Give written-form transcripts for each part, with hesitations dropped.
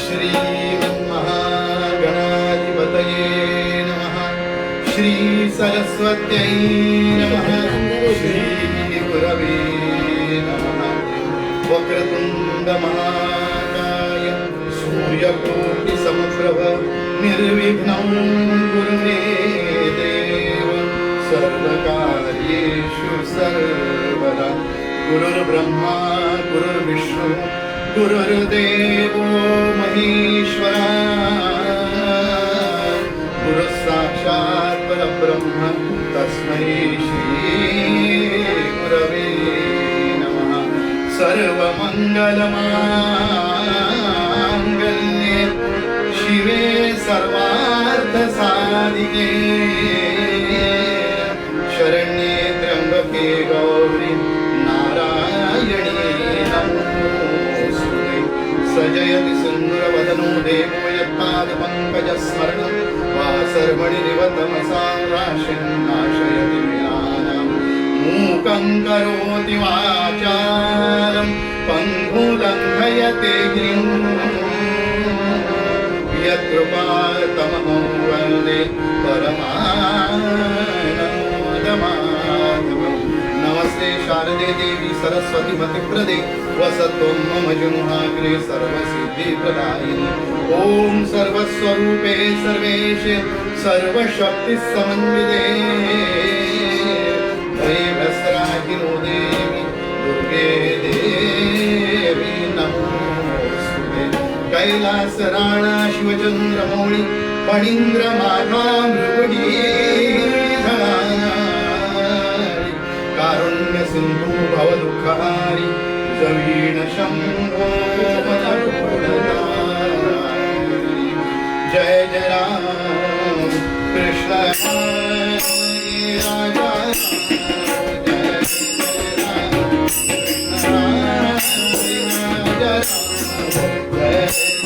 श्रीमन्महागणाधिपतये नमः। श्री सरस्वत्यै नमः। श्री गुरवे नमः। वक्रतुंड महाकाय सूर्यकोटि समप्रभ निर्विघ्नं कुरु मे देव सर्वकार्येषु सर्वदा। गुरुर्ब्रह्मा गुरुर्विष्णु गुरुर्देवो महेश्वरा। गुरुः साक्षात् परब्रह्म तस्मै श्री गुरवे नमः। सर्वमङ्गलमाङ्गल्ये शिवे सर्वार्थसाधिके शरण्ये त्र्यम्बके गौरी नारायणी नमोऽस्तुते। सजयति सुन्दरवदनो देवो यत्पादपङ्कजस्मरणं वासर्मणिरिव तमसां राशिं नाशयति विनानं। मूकं करोति वाचालं पङ्गुलङ्घयते गिरिं यत्कृपातमहं वन्दे परमानन्दमाधवम्। नमस्ते शारदे देवी सरस्वती मतिप्रदे वसत्वं मम जनुहाग्रे सर्वसिद्धिप्रदायिनी। ॐ सर्वस्वरूपे सर्वेशे सर्वशक्तिसमन्विते दैवस्राहिनो देवी दुर्गे देवी नमोऽस्तुते। कैलासराणा शिवचन्द्रमौळि फणीन्द्रमाधा मृगुडीधरा कारुण्य सिंधु भवदुःखहारी जवीन शंभो मनोरधारी। जय जय राम कृष्ण हरे राजा जय जय राम कृष्ण हरे राजा जय जय राम।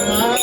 Ah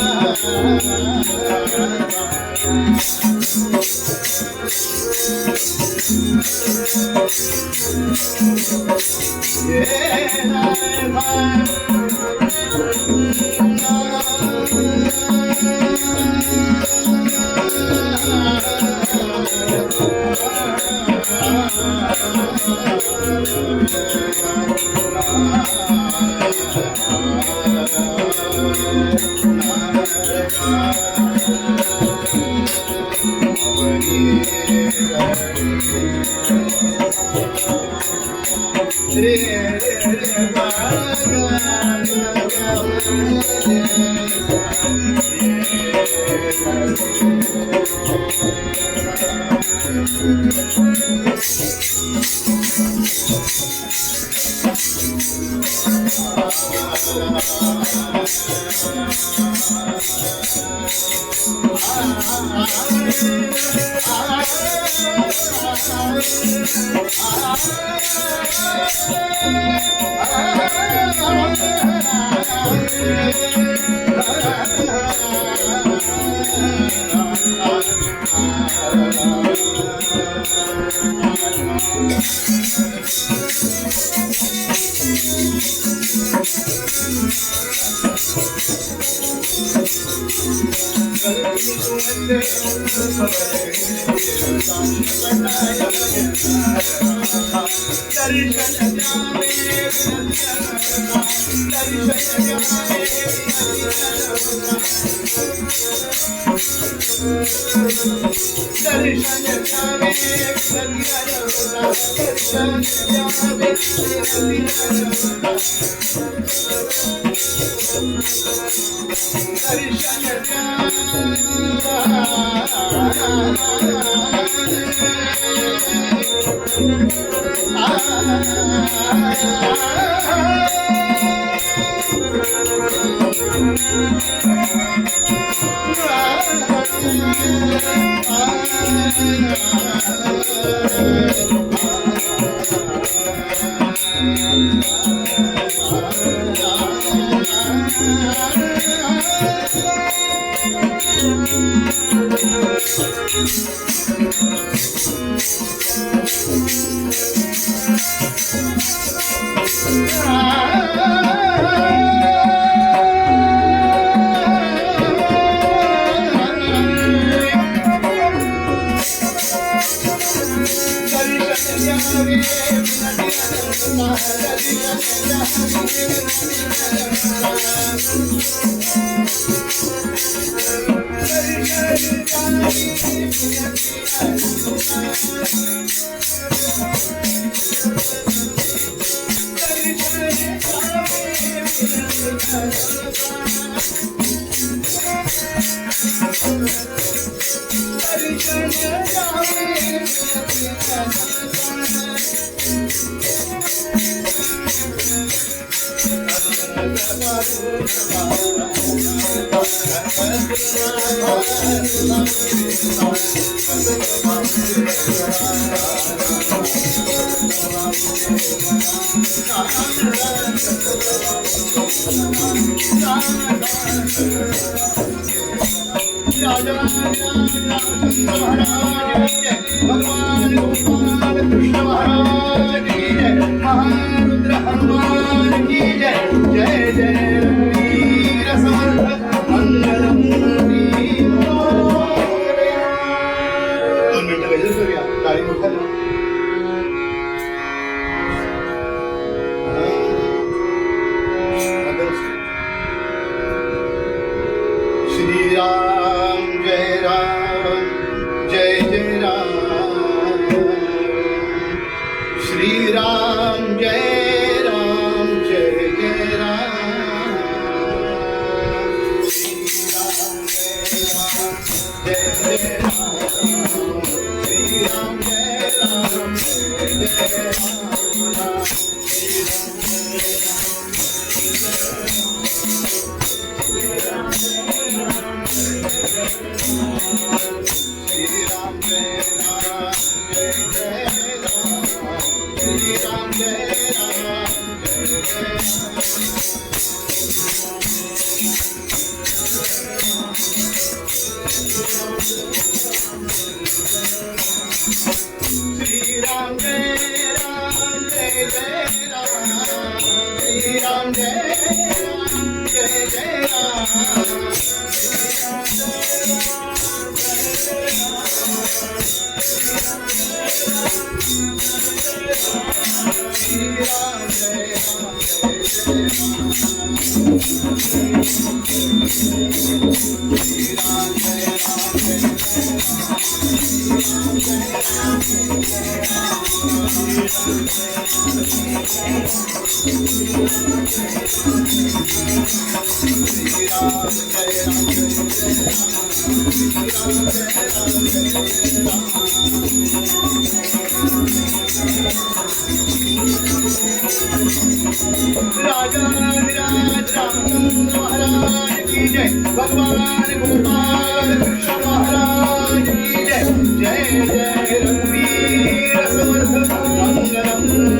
भगवान गोपाल कृष्ण महाराज की जय। जय जय रघुवीर समर्थ मंगलम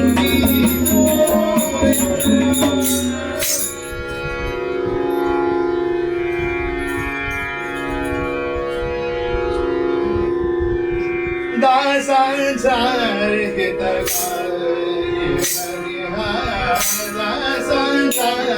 दासांचा हितकारी दासांचा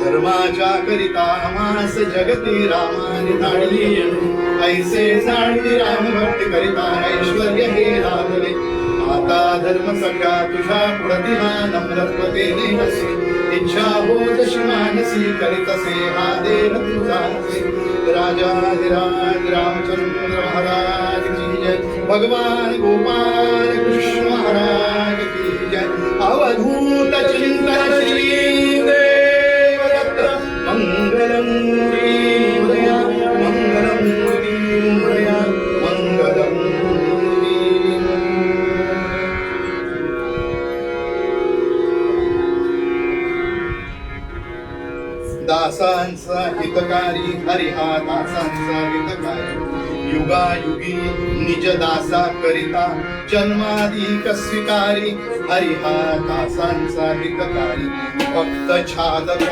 धर्माच्या करिता मानस जगती रामाने धाडली ऐसे झाडली राम भक्ती करिता ऐश्वर्य हे लाभले माता धर्म सख्या तुझ्या प्रतिमा नम्रत्वते नेहसी इच्छा हो जशी मानसी करीतसे हा देह तुझा राजाधिराज रामचंद्र महाराज की जय भगवान गोपाल कृष्ण महाराज की जय अवधूत चिंतन श्री देवदत्त मंगलम मुरया मंगलम मुरया मंगलम दासांचा हितकारी हरी हा दासांचा हितकारी युगायुगी निज दासा करिता जन्माधिक स्वीकारी हरी हा दासांचा हितकारी भक्त छादक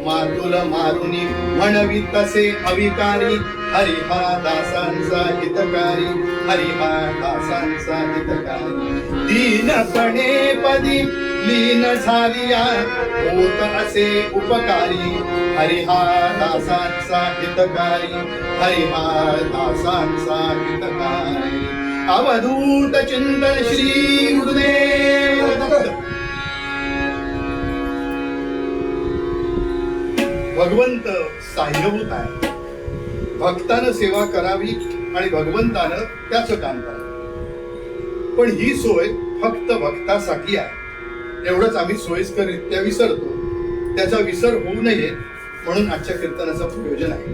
मातुल मारुनी म्हणवी तसे अविकारी हरी हा दासांचा हितकारी हरी हा दासांचा हितकारी दीनपणे पदी लीन झालिया होत असे उपकारी हरी हा दासांचा हितकारी हरी हा दासांचा हितकारी अवधूत चिंतन श्री गुरुदेव दत्त. भगवंत साह्यभूत आहे. भक्तानं सेवा करावी आणि भगवंतानं त्याचं काम करावं. पण ही सोय फक्त भक्तासाठी आहे एवढंच आम्ही सोयीस्कररित्या विसरतो. त्याचा विसर होऊ नये म्हणून आजच्या कीर्तनाचं प्रयोजन आहे.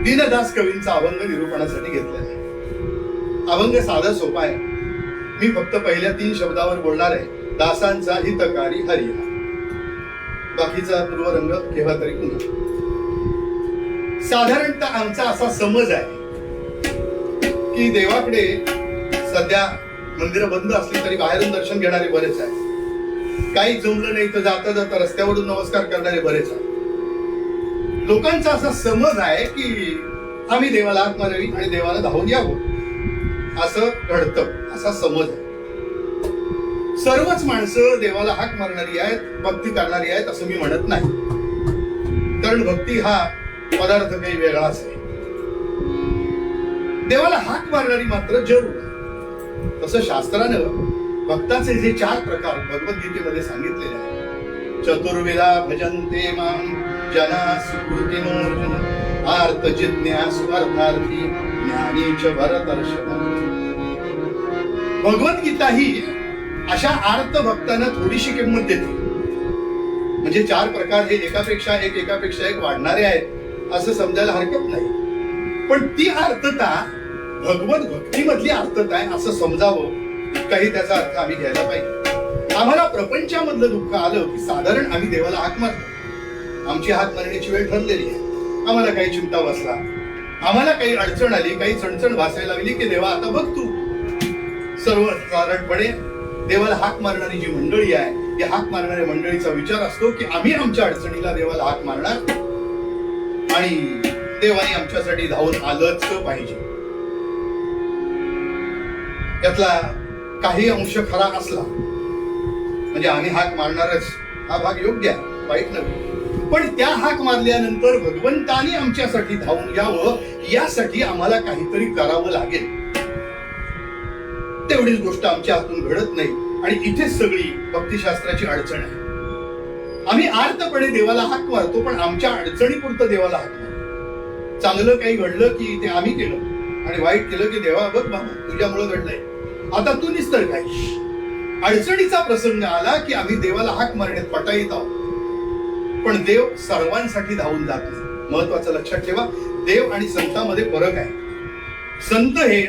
दीनदास कवींचा अभंग निरूपणासाठी घेतलेला आहे. अभंग साधा सोपा आहे. मी फक्त पहिल्या 3 शब्दावर बोलणार आहे. दासांचा हितकारी हरी हा. बाकीचा पूर्वरंग केव्हा तरी पुन्हा. साधारणतः आमचा असा समज आहे की देवाकडे सध्या मंदिरं बंद असली तरी बाहेरून दर्शन घेणारे बरेच आहे. काही जमलं नाही तर जाता जाता रस्त्यावरून नमस्कार करणारे बरेच आहे. लोकांचा असा समज आहे की आम्ही देवाला हाक मारावी आणि देवाला धावून यावं असं घडतं, असा समज आहे. सर्वच माणसं देवाला हाक मारणारी आहेत, भक्ती करणारी आहेत असं मी म्हणत नाही. कारण भक्ती हा पदार्थ काही वेगळाच आहे. देवाला हाक मारणारी मात्र जरूर आहे. तसं शास्त्रानं भक्ताचे जे 4 प्रकार भगवद्गीतेमध्ये सांगितलेले आहेत. चतुर्विधा भजन्ते मां जना सुकृतिनोर्जुन आर्त जिज्ञासु अर्थार्थी ज्ञानी च भरतर्षभ. भगवद्गीता ही अशा आर्त भक्तांना थोडीशी किंमत देते. म्हणजे 4 प्रकार हे एकापेक्षा एक वाढणारे आहेत असं समजायला हरकत नाही. पण ती आर्तता भगवत भक्तीमधली आर्तता आहे असं समजावं, काही त्याचा अर्थ आम्ही घ्यायला पाहिजे. आम्हाला प्रपंचामधलं दुःख आलं की साधारण आम्ही देवाला हाक मारतो. आमची हाक मारण्याची वेळ ठरलेली आहे. आम्हाला काही चिंता बसला, आम्हाला काही अडचण आली, काही चणचण भासायला लागली की देवा आता बघ तू. सर्वसाधारणपणे देवाला हाक मारणारी जी मंडळी आहे या हाक मारणाऱ्या मंडळीचा विचार असतो की आम्ही आमच्या अडचणीला देवाला हाक मारणार आणि देवाने आमच्यासाठी धावून आलंच पाहिजे. यातला काही अंश खरा असला म्हणजे आम्ही हाक मारणारच हा भाग योग्य आहे, वाईट नव्हे. पण त्या हाक मारल्यानंतर भगवंतानी आमच्यासाठी धावून यावं यासाठी आम्हाला काहीतरी करावं लागेल. तेवढीच गोष्ट आमच्या हातून घडत नाही आणि इथेच सगळी भक्तिशास्त्राची अडचण आहे. आम्ही आर्तपणे देवाला हाक मारतो पण आमच्या अडचणीपुरतं देवाला हाक मारतो. चांगलं काही घडलं की ते आम्ही केलं आणि वाईट केलं की देवा बघ बाबा तुझ्यामुळे घडलंय, आता तू निस्तर काय. अडचणीचा प्रसंग आला की आम्ही देवाला हाक मारण्यात पटाईत आहोत. पण देव सर्वांसाठी धावून जात नाही. महत्वाचं लक्षात ठेवा, देव आणि संतांमध्ये फरक आहे. संत हे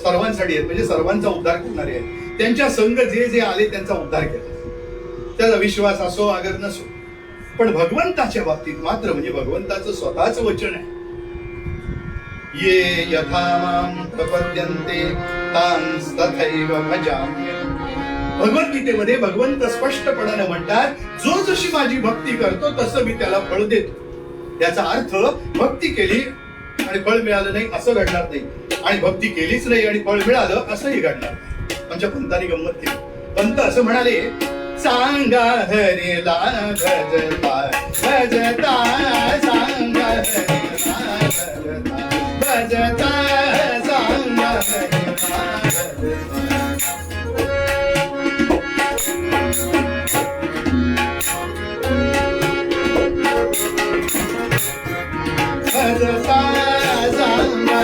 सर्वांसाठी आहेत, म्हणजे सर्वांचा उद्धार करणारे आहेत. त्यांच्या संग जे जे आले त्यांचा उद्धार केला, त्याचा विश्वास असो अगर नसो. पण भगवंताच्या बाबतीत मात्र म्हणजे भगवंताचं स्वतःच वचन आहे, ये यथा मां प्रपद्यन्ते तांस्तथैव भजाम्यहम्. भगवद्गीतेमध्ये भगवंत स्पष्टपणाने म्हणतात, जो जशी माझी भक्ती करतो तसं मी त्याला फळ देतो. याचा अर्थ भक्ती केली आणि फळ मिळालं नाही असं घडणार नाही, आणि भक्ती केलीच नाही आणि फळ मिळालं असंही घडणार नाही. म्हणजे पंतांनी गंमत केली. पंत असं म्हणाले, सांगा हरीला भजता भजता, सांगा हरीला भजता भजता, सांगा हरीला भजता सांगा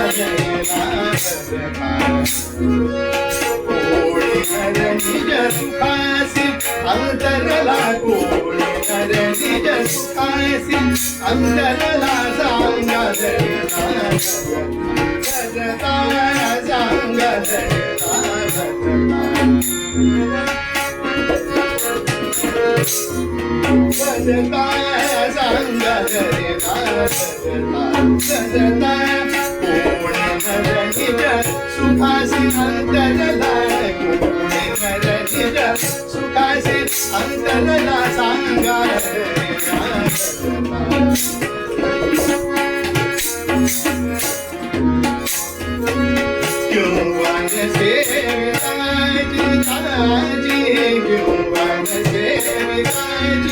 कोणी नर निज सुखासी अंतरला कोणी नर निज सुखासी अंतरला सांगा भजता सांगा भजता सांगा भजता कोणी नर निज सुखासी अंतरला कोणी नर निज सुखासी अंतरला सांगा क्यों वन सेविताजी ताजी क्यों वन सेविताजी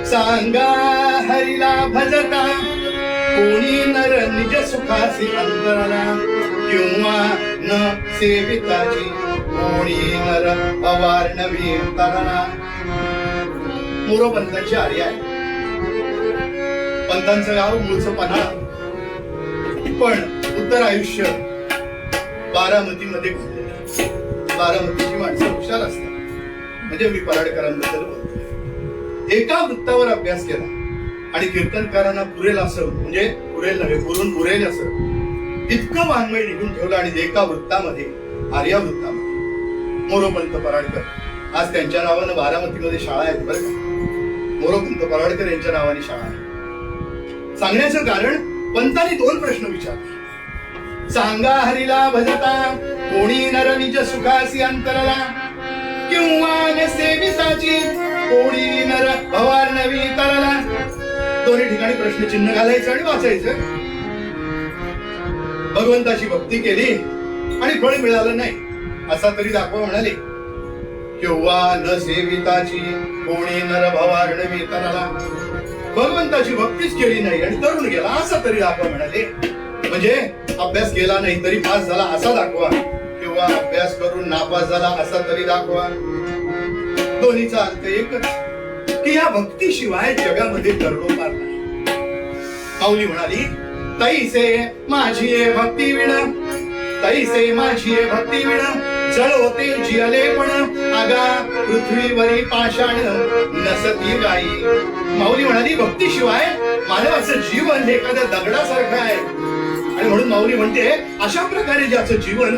सांगा हरिला भजता कोणी नर निज सुखासी अंतरला किंवा न सेविताची कोणी नर अवारणवी तरला. मोरोपंतांची आर्य आहे. पंतांचं गाव मूळचं पन्हाळा, पण उत्तर आयुष्य बारामतीमध्ये घडलेलं. बारामतीची माणसं हुशार असतात, म्हणजे मी पराडकरांबद्दल बोलतो. एका वृत्तावर अभ्यास केला आणि कीर्तनकारांना पुरेल असं, म्हणजे पुरेल नव्हे पुरून पुरेल असं इतकं वाङ्मय निघून ठेवलं. आणि एका वृत्तामध्ये, आर्या वृत्तामध्ये मोरोपंत पराडकर, आज त्यांच्या नावानं बारामतीमध्ये शाळा आहेत बरं का. मोरोपंत पराडकर यांच्या नावाने शाळा आहे. सांगण्याचं कारण, पंतांनी दोन प्रश्न विचारले. सांगा हरिला भजता कोणी नर निज सुखासी अंतरला किंवा न सेविताची कोणी नर भवार्णवी तरला. दोन्ही ठिकाणी प्रश्नचिन्ह घालायचं आणि वाचायचं. भगवंताची भक्ती केली आणि फळ मिळालं नाही असा तरी दाखवा म्हणाले. किंवा न सेविताची कोणी नर भवार्णवी तरला. भगवंताची भक्तीच केली नाही आणि तरुण गेला असा तरी दाखवा म्हणाले. म्हणजे अभ्यास केला नाही तरी पास झाला असा दाखवा, किंवा अभ्यास करून नापास झाला असा तरी दाखवा. दोन्हीचा अर्थ एकच, की या भक्तीशिवाय जगामध्ये तरणोपार नाही. माऊली म्हणाली, तैसे माझी भक्ती विण, तैसे माझी भक्ती विण जळवते जियले पण आगा पृथ्वीवरी पाषाण नसती गाई. माऊली म्हणाली, भक्तीशिवाय माझं असं जीवन हे एखाद्या दगडासारखं आहे. आणि म्हणून माऊली म्हणते, अशा प्रकारे ज्याचं जीवन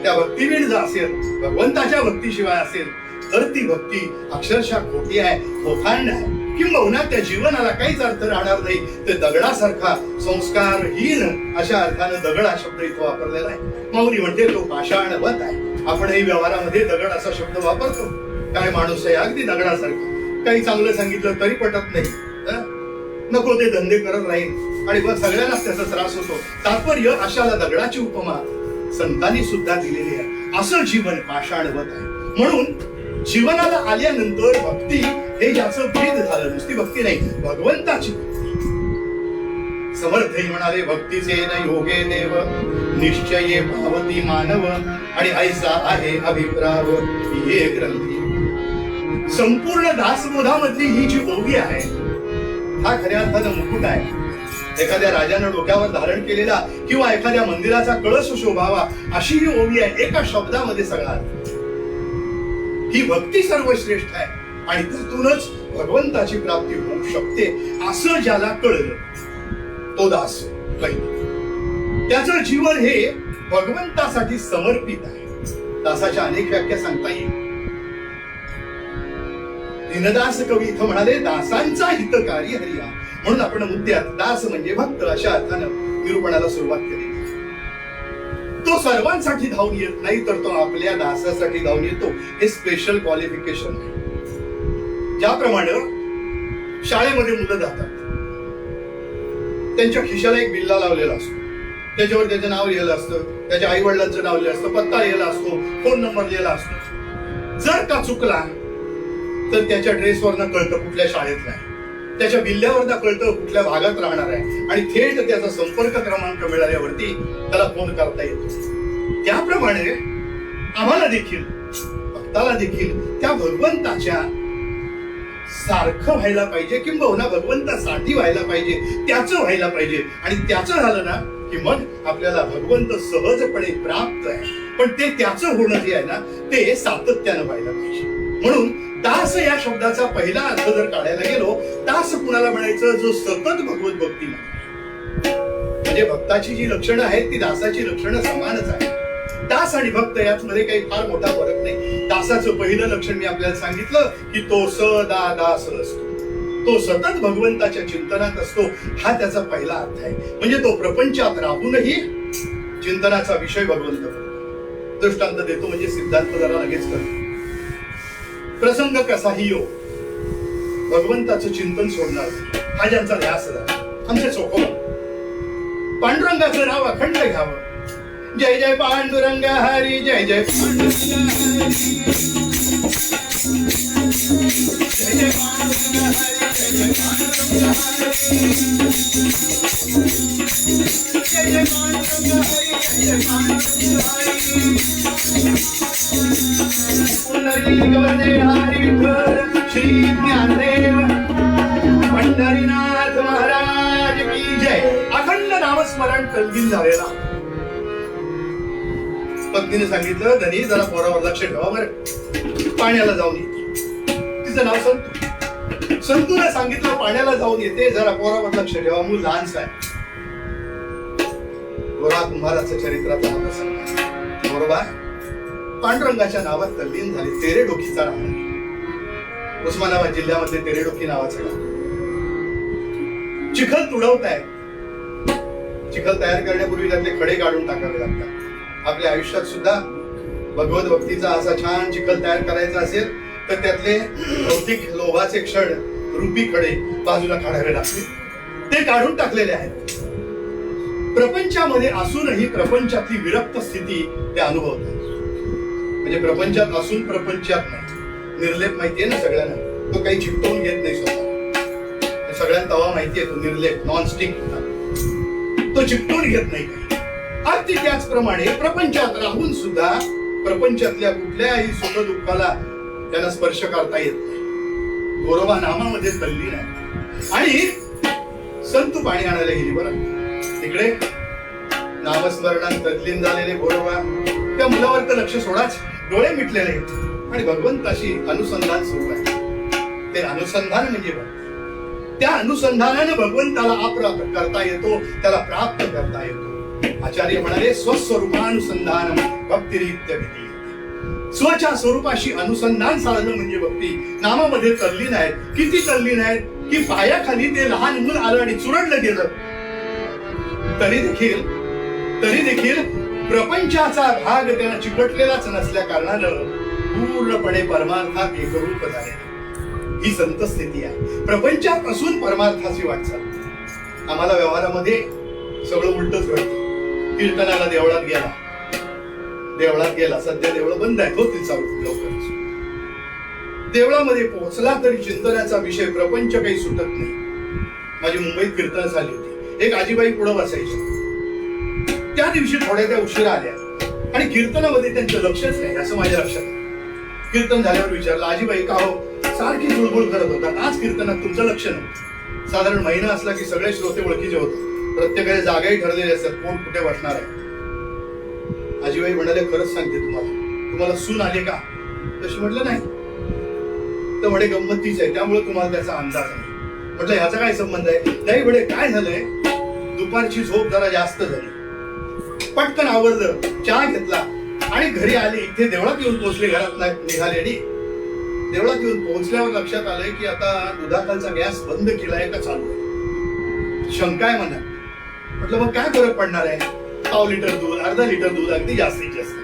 त्या भक्तीविण जर असेल, भगवंताच्या भक्तीशिवाय असेल, तर ती भक्ती अक्षरशः खोटी आहे, खोखांड आहे, किंबहुना त्या जीवनाला काहीच अर्थ राहणार नाही. ते दगडासारखा संस्कारहीन अशा अर्थानं दगड हा शब्द इथं वापरलेला आहे. माऊली म्हणते तो पाषाणवत आहे. आपणही व्यवहारामध्ये दगड असा शब्द वापरतो. काय माणूस आहे अगदी दगडासारखा, काही चांगलं सांगितलं तरी पटत नाही, नको ते धंदे करत राहील आणि बस सगळ्यांनाच त्याचा त्रास होतो. तात्पर्य, अशाला दगडाची उपमा संतांनी सुद्धा दिलेली आहे. असं जीवन पाषाणवत आहे. म्हणून जीवनाला आल्यानंतर भक्ती हे ज्याचं भेद झालं, नुसती भक्ती नाही, भगवंताची भक्ती. समर्थही म्हणाले, भक्तीचे न योगे देव निश्चये भावती मानव आणि ऐसा आहे अभिप्राव ये ग्रंथी. संपूर्ण दासबोधामधली ही जी ओवी आहे, हा खऱ्या अर्थानं मुकुट आहे. एखाद्या राजानं डोक्यावर धारण केलेला किंवा एखाद्या मंदिराचा कळस शोभावा अशी ही ओवी आहे. एका शब्दामध्ये सगळा ही भक्ती सर्वश्रेष्ठ आहे आणि त्यातूनच भगवंताची प्राप्ती होऊ शकते असं ज्याला कळलं तो दास पहिला. त्याचं जीवन हे भगवंतासाठी समर्पित आहे. दासाच्या अनेक व्याख्या सांगता येईल. दीनदास कवी इथं म्हणाले, दासांचा हितकारी हरिया. म्हणून आपण मुद्द्यात दास म्हणजे भक्त अशा अर्थानं निरूपणाला सुरुवात केली. तो सर्वांसाठी धावून येत नाही, तर तो आपल्या दासासाठी धावून येतो. हे स्पेशल क्वालिफिकेशन आहे. ज्याप्रमाणे शाळेमध्ये मुलं जातात, त्यांच्या खिशाला एक बिल्ला लावलेला असतो, त्याच्यावर त्याचं नाव लिहिलं असतं, त्याच्या आई वडिलांचं नाव लिहिलं असतं, पत्ता लिहिला असतो, फोन नंबर लिहिला असतो. जर का चुकला तर त्याच्या ड्रेसवरनं कळतं कुठल्या शाळेतला आहे, त्याच्या बिल्ल्यावरनं कळतं कुठल्या भागात राहणार आहे आणि थेट त्याचा संपर्क क्रमांक मिळाल्यावरती त्याला फोन करता येतो. त्याप्रमाणे आम्हाला देखील, भक्ताला देखील त्या भगवंताच्या सारखं व्हायला पाहिजे, किंबहुना भगवंतासाठी व्हायला पाहिजे, त्याचं व्हायला पाहिजे. आणि त्याचं झालं ना की मग आपल्याला भगवंत सहजपणे प्राप्त आहे. पण ते त्याचं होणं जे आहे ना ते सातत्यानं व्हायला पाहिजे. म्हणून दास या शब्दाचा पहिला अर्थ जर काढायला गेलो, दास कुणाला म्हणायचं, जो सतत भगवत भक्ती म्हणजे भक्ताची जी लक्षणं आहेत ती दासाची लक्षणं समानच आहेत. दास आणि भक्त यामध्ये काही फार मोठा फरक नाही. दासाचं पहिलं लक्षण मी आपल्याला सांगितलं की तो सदा दास असतो, तो सतत भगवंताच्या चिंतनात असतो. हा त्याचा पहिला अर्थ आहे. म्हणजे तो प्रपंचात राहूनही चिंतनाचा विषय भगवंत. दृष्टांत देतो म्हणजे सिद्धांत जरा लगेच करतो. प्रसंग कसाही यो, भगवंताचं चिंतन सोडणार हा ज्यांचा ध्यास झाला, आमचे चोखो पांडुरंगाचं नाव अखंड घ्यावं. जय जय पांडुरंग हरी, जय जय पांडुरंग हरी, जय जय पांडुरंग हरी, जय जय पांडुरंग हरी, जय जय पांडुरंग हरी, जय जय पांडुरंग हरी. हरी विठ्ठल श्री ज्ञानदेव पंढरीनाथ महाराज की जय. अखंड नामस्मरण तल्लीन झालेला. पत्नीने सांगितलं, धनी जरा पोरावर लक्ष ठेवा बरं, पाण्याला जाऊन येते. तिचं नाव संतू. संतूने सांगितलं पाण्याला जाऊन येते, जरा पोरावर लक्ष ठेवा, मूल लहानच आहे. गोरा कुंभाराचं चरित्राचा हा प्रसंग. गोरोबा पांडुरंगाच्या नावात तल्लीन झाले. तेरेडोकीचा राहणार उस्मानाबाद जिल्ह्यामध्ये तेरेडोकी नावाचं गाव. चिखल तुडवताय. चिखल तयार करण्यापूर्वी त्यातले खडे काढून टाकावे लागतात. आपल्या आयुष्यात सुद्धा भगवत भक्तीचा असा छान चिखल तयार करायचा असेल तर त्यातले भौतिक लोभाचे क्षण रूपी खडे बाजूला काढावे लागतील. ते काढून टाकलेले आहेत. प्रपंचामध्ये असूनही प्रपंचातली विरक्त स्थिती ते अनुभवतात. म्हणजे प्रपंचात असून प्रपंचात नाही. निर्लेप माहितीये ना सगळ्यांना, तो काही चिकटवून घेत नाही स्वतः. सगळ्यांना तवा माहितीये तो निर्लेप, नॉनस्टिक, तो चिकटवून घेत नाही काही. अगदी त्याचप्रमाणे प्रपंचात राहून सुद्धा प्रपंचातल्या कुठल्याही सुख दुःखाला त्यांना स्पर्श करता येत नाही. गोरोबा नामामध्ये तल्लीन आहे. आणि संतू पाणी आणायला गेली बरं. तिकडे नामस्मरणात तल्लीन झालेले गोरोबा त्या मुलावर तर लक्ष सोडाच, डोळे मिटलेले आणि भगवंताशी अनुसंधान सुरू आहे. ते अनुसंधान म्हणजे त्या अनुसंधानाने भगवंताला अप्राप्त करता येतो, त्याला प्राप्त करता येतो. आचार्य म्हणाले, स्वस्वरूपानुसंधान भक्तिरित्यभिधीयते. स्वच्या स्वरूपाशी अनुसंधान साधणं म्हणजे भक्ती. नामामध्ये तल्लीन आहेत. किती तल्लीन आहेत की पायाखाली ते लहान मूल आलं आणि चुरडलं गेलं तरी देखील प्रपंचाचा भाग त्यांना चिकटलेलाच नसल्या कारणानं पूर्णपणे परमार्थात एकरूप झाले. ही संत स्थिती आहे. प्रपंचात असून परमार्थाची वाटचाल. आम्हाला व्यवहारामध्ये सगळं उलटच घडतं. कीर्तनाला देवळात गेला, सध्या देवळं बंद आहेत, होतील चालू लवकरच. देवळामध्ये पोहोचला तरी चिंतनाचा विषय प्रपंच काही सुटत नाही. माझी मुंबईत कीर्तन झाली होती. एक आजीबाई पुढे बसायची. त्या दिवशी थोड्या त्या उशिरा आल्या आणि कीर्तनामध्ये त्यांचं लक्षच नाही असं माझ्या लक्षात. कीर्तन झाल्यावर विचारलं, आजीबाई का हो सारखी जुळबुळ करत होता, आज कीर्तनात तुमचं लक्ष नव्हतं. साधारण महिना असला की सगळे श्रोते ओळखीचे होते. प्रत्येकाच्या जागाही ठरलेले असतात, कोण कुठे बसणार आहे. आजीबाई म्हणाले, खरंच सांगते तुम्हाला सून आले का? तशी म्हटलं नाही. तर म्हणे गंमतीच आहे, त्यामुळे तुम्हाला त्याचा अंदाज आहे. म्हटलं ह्याचा काय संबंध आहे? नाही म्हणे, काय झालंय, दुपारची झोप जरा जास्त झाली, पटकन आवरलं, चहा घेतला आणि घरी आले. इथे देवळात येऊन पोहोचले, घरात निघाले आणि देवळात येऊन पोहोचल्यावर लक्षात आलंय की आता दुधाखालचा गॅस बंद केलाय का चालू आहे. शंका आहे मनात. म्हटलं मग काय फरक पडणार आहे, पाव लिटर दूध, अर्धा लिटर दूध, अगदी जास्तीत जास्त.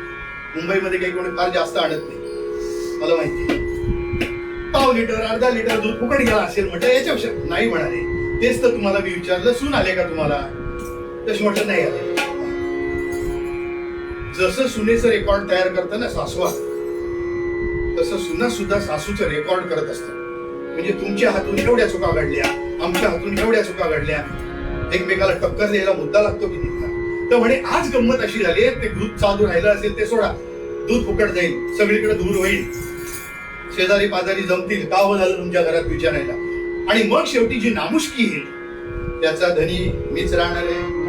मुंबईमध्ये काही कोणी फार जास्त आणत नाही, मला माहिती. पाव लिटर अर्धा लिटर दूध फुकट गेला असेल. म्हटलं याच्यापेक्षा नाही म्हणाले. तेच तर तुम्हाला मी विचारलं, सून आले का तुम्हाला? तशी म्हटलं नाही आले. जसं सुनेचं रेकॉर्ड तयार करतं ना सासवा, तसं सुना सुद्धा सासूचं रेकॉर्ड करत असतात. म्हणजे तुमच्या हातून एवढ्या चुका घडल्या, आमच्या हातून एवढ्या चुका घडल्या, एकमेकाला टक्कर द्यायला मुद्दा लागतो की नाही. तर म्हणे आज गंमत अशी झाली, ते दूध चालू राहिलं असेल ते सोडा, दूध फुकट जाईल, सगळीकडे धूर होईल, शेजारी पाजारी जमतील, का हो झालं तुमच्या घरात विचारायला, आणि मग शेवटी जी नामुष्की येईल त्याचा धनी मीच राहणार आहे.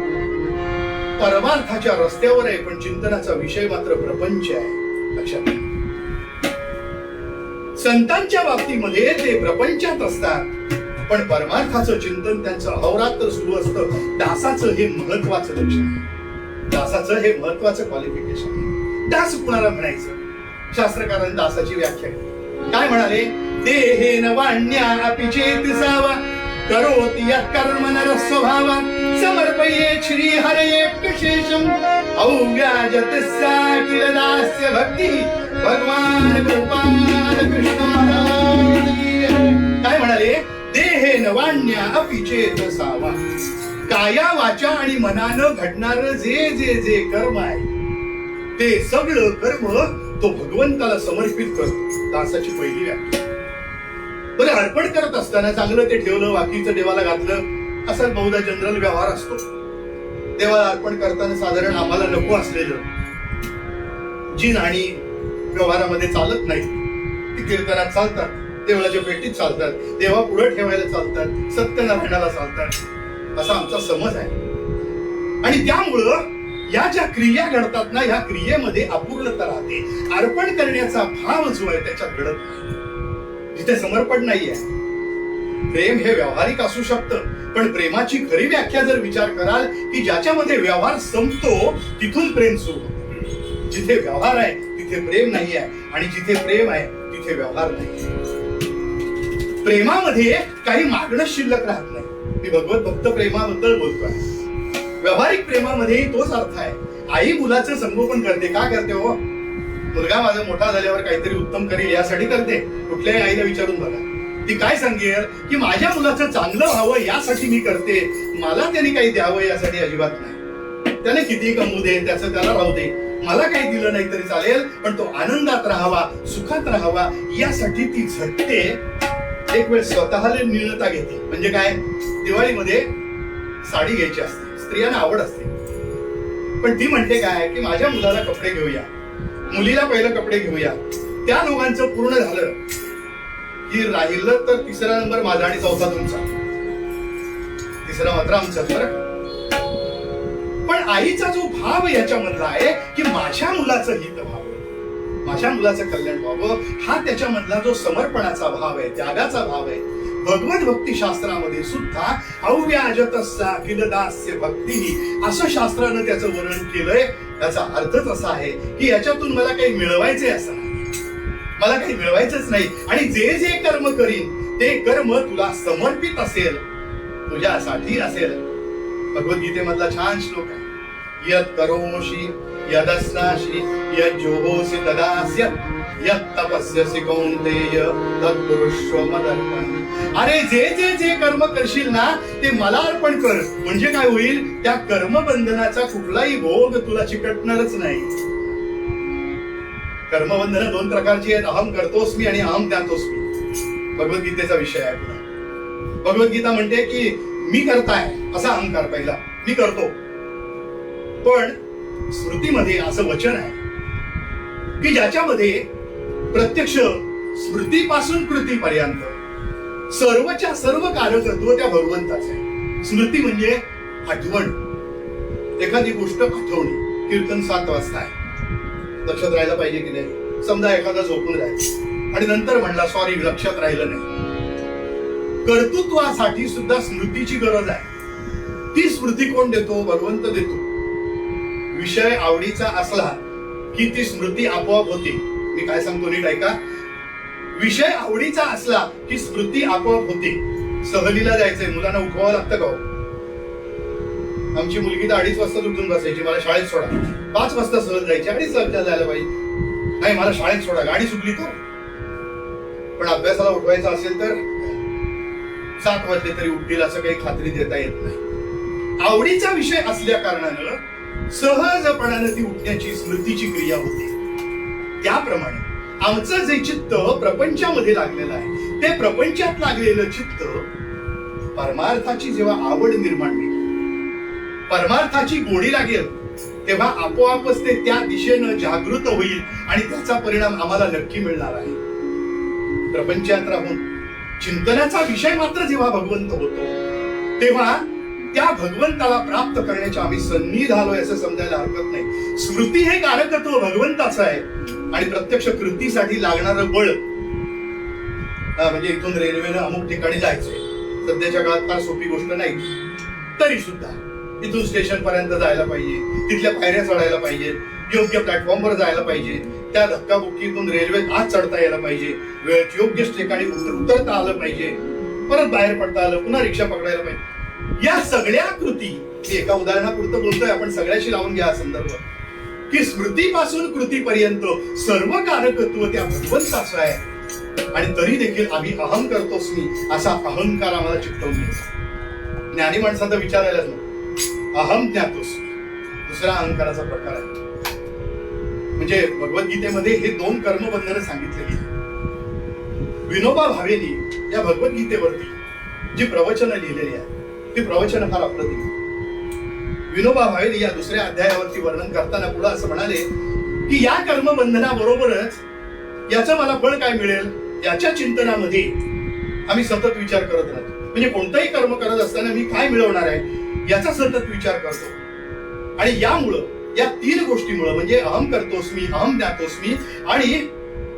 परमार्थाच्या रस्त्यावर आहे, पण चिंतनाचा विषय मात्र प्रपंच आहे. लक्षात घ्या. संतांच्या बाबतीमध्ये ते प्रपंचात असतात, पण परमार्थाचं चिंतन त्यांचं अहोरात्र सुरू असतं. दासाचं हे महत्वाचं लक्षण आहे, दासाचं हे महत्वाचं क्वालिफिकेशन आहे. दास कुणाला म्हणायचं? शास्त्रकारांनी दासाची व्याख्या केली. काय म्हणाले? देहेन वाण्या अपि चेतसावा करोति यत्कर्म नरः स्वभावा समर्पयेत् श्री हरये विशेषम् अव्याजतस्या किल दास्य भक्ति भगवान कृपाल कृष्ण महाराज की जय. काय म्हणाले? देहेन वाण्या अपि चेतसावा, काया वाचा आणि मनानं घडणारं जे जे जे कर्म आहे ते सगळं कर्म तो भगवंताला समर्पित करतो. दासाची पहिली व्याख्या. बरं, अर्पण करत असताना चांगलं ते ठेवलं, बाकीचं देवाला घातलं, असा बहुधा जनरल व्यवहार असतो. देवाला अर्पण करताना साधारण आम्हाला नको असलेलं जी नाणी व्यवहारामध्ये चालत नाही ती कीर्तनात चालतात, देवळाच्या पेटीत चालतात, देवा पुढे ठेवायला चालतात, सत्यनारायणाला चालतात, असा आमचा समज आहे. आणि त्यामुळं या ज्या क्रिया घडतात ना, ह्या क्रियेमध्ये अपूर्णता राहते. अर्पण करण्याचा भाव जो आहे त्याच्यात घडत नाही, जिथे समर्पण नाहीये. प्रेम हे व्यावहारिक असू शकतं, पण प्रेमाची खरी व्याख्या जर विचार कराल की ज्याच्यामध्ये व्यवहार संपतो तिथून प्रेम सुरू होतं. जिथे व्यवहार आहे तिथे प्रेम नाही आहे, आणि जिथे प्रेम आहे तिथे व्यवहार नाही. प्रेमामध्ये काही मागणं शिल्लक राहत नाही. मी भगवत भक्त प्रेमाबद्दल बोलतोय. व्यावहारिक प्रेमामध्येही तोच अर्थ आहे. आई मुलाचं संगोपन करते. का करते हो? मुलगा माझा मोठा झाल्यावर काहीतरी उत्तम करेल यासाठी करते. कुठल्याही आईला विचारून बघा, ती काय सांगेल की माझ्या मुलाचं चांगलं व्हावं यासाठी मी करते, मला त्याने काही द्यावं यासाठी अजिबात नाही. त्याने किती कमवू दे, त्याचं त्याला राहू दे, मला काही दिलं नाही तरी चालेल, पण तो आनंदात राहावा, सुखात राहावा यासाठी ती झटते. एक वेळ स्वतःला न्यूनता घेते. म्हणजे काय? दिवाळीमध्ये साडी घ्यायची असते, स्त्रियांना आवड असते, पण ती म्हणते काय की माझ्या मुलाला कपडे घेऊया, मुलीला पहिलं कपडे घेऊया. त्या दोघांचं पूर्ण झालं की राहिलं तर तिसरा नंबर माझा आणि चौथा तुमचा, तिसरा मात्र आमचा. बरं, पण आईचा जो भाव याच्यामधला आहे की माझ्या मुलाचं हित व्हावं, माझ्या मुलाचं कल्याण व्हावं, हा त्याच्यामधला जो समर्पणाचा भाव आहे, त्यागाचा भाव आहे. भगवत भक्ती शास्त्रामध्ये सुद्धा अव्याजतस्या किल दास्य भक्ती असं शास्त्रानं त्याचं वर्णन केलंय. त्याचा अर्थच असा आहे की याच्यातून मला काही मिळवायचंय असं नाही, मला काही मिळवायचंच नाही, आणि जे जे कर्म करीन ते कर्म तुला समर्पित असेल, तुझ्यासाठी असेल. भगवद्गीतेमधला छान श्लोक आहे. यत् करोषि यदस्नासि यज्जुहोसि तदास्य यत् तपस्यसि कौन्तेय तत्कुरुष्व मदर्पण. अरे जे जे जे कर्म करशील ना ते मला अर्पण कर, म्हणजे काय होईल? त्या कर्मबंधनाचा कुठलाही भोग तुला चिकटणारच नाही. कर्मबंधन दोन प्रकारची आहेत, अहम करतोस मी आणि अहम त्यातोस मी. भगवद्गीतेचा विषय आहे. भगवद्गीता म्हणते की मी करताय असा अहंकार पहिला, मी करतो. पण स्मृतीमध्ये असं वचन आहे की ज्याच्यामध्ये प्रत्यक्ष स्मृतीपासून कृतीपर्यंत सर्वच्या सर्व कारकत्व त्या भगवंताचं आहे. स्मृती म्हणजे आठवण, एखादी गोष्ट आठवणी. कीर्तन 7 वाजता आहे, लक्षात राहायला पाहिजे की नाही? समजा एखादा झोपून राहिला आणि नंतर म्हणला सॉरी लक्षात राहिलं नाही. कर्तृत्वासाठी सुद्धा स्मृतीची गरज आहे. ती स्मृती कोण देतो? भगवंत देतो. विषय आवडीचा असला की ती स्मृती आपोआप होते. मी काय सांगतो नीट ऐका. विषय आवडीचा असला की स्मृती आपोआप होते. सहलीला जायचंय, मुलांना उठवावं लागतं का? आमची मुलगी तर 2:30 वाजता उठून बसायची, मला शाळेत सोडा. 5 वाजता सहल जायची, 2:30 वाजता जायला पाहिजे. नाही मला शाळेत सोडा, गाडी सुटली तर. पण अभ्यासाला उठवायचं असेल तर 7 वाजले तरी उठतील असं काही खात्री देता येत नाही. आवडीचा विषय असल्या कारणानं सहजपणानं ती उठण्याची स्मृतीची क्रिया होते. त्याप्रमाणे आमचं जे चित्त प्रपंचामध्ये लागलेलं आहे, ते प्रपंचात लागलेलं चित्त परमार्थाची जेव्हा आवड निर्माण होईल, परमार्थाची गोडी लागेल, तेव्हा आपोआपच ते त्या दिशेनं जागृत होईल आणि त्याचा परिणाम आम्हाला नक्की मिळणार आहे. प्रपंचात राहून चिंतनाचा विषय मात्र जेव्हा भगवंत होतो, तेव्हा त्या भगवंताला प्राप्त करण्याच्या आम्ही सन्नी झालोय असं समजायला हरकत नाही. स्मृती हे कारकत्व भगवंताचं आहे आणि प्रत्यक्ष कृतीसाठी लागणारं बळ म्हणजे इथून रेल्वेनं अमुक ठिकाणी जायचंय, सध्याच्या काळात फार सोपी गोष्ट नाही, तरी सुद्धा इथून स्टेशन पर्यंत जायला पाहिजे, तिथल्या पायऱ्या चढायला पाहिजे, योग्य प्लॅटफॉर्मवर जायला पाहिजे, त्या धक्काबुक्कीतून रेल्वेत आत चढता यायला पाहिजे, वेळेत योग्य ठिकाणी उतरता आलं पाहिजे, परत बाहेर पडता आलं, पुन्हा रिक्षा पकडायला पाहिजे. या सगळ्या कृती, एका उदाहरणापुरतं बोलतोय आपण, सगळ्याशी लावून घ्या संदर्भ, की स्मृतीपासून कृतीपर्यंत सर्व कारकत्व त्या भगवंताचं आहे. आणि तरी देखील आम्ही अहम करतोस मी असा अहंकार आम्हाला चिकटवून घ्यायचा. ज्ञानी माणसाचा विचारायलाच नको. अहम ज्ञातोस दुसरा अहंकाराचा प्रकार आहे. म्हणजे भगवद्गीतेमध्ये हे 2 कर्मबंधनं सांगितलेली. विनोबा भावेनी या भगवद्गीतेवरती जी प्रवचनं लिहिलेली आहे, ती प्रवचनं फार अप्रतिम. विनोबा भावेनी या 2ऱ्या अध्यायावरती वर्णन करताना पुढे असं म्हणाले की या कर्मबंधनाबरोबरच याचं मला फळ काय मिळेल याच्या चिंतनामध्ये आम्ही सतत विचार करत राहतो. म्हणजे कोणतंही कर्म करत असताना मी काय मिळवणार आहे याचा सतत विचार करतो. आणि यामुळं, या 3 गोष्टीमुळं, म्हणजे अहम करतोस मी, अहम ज्ञातोस मी आणि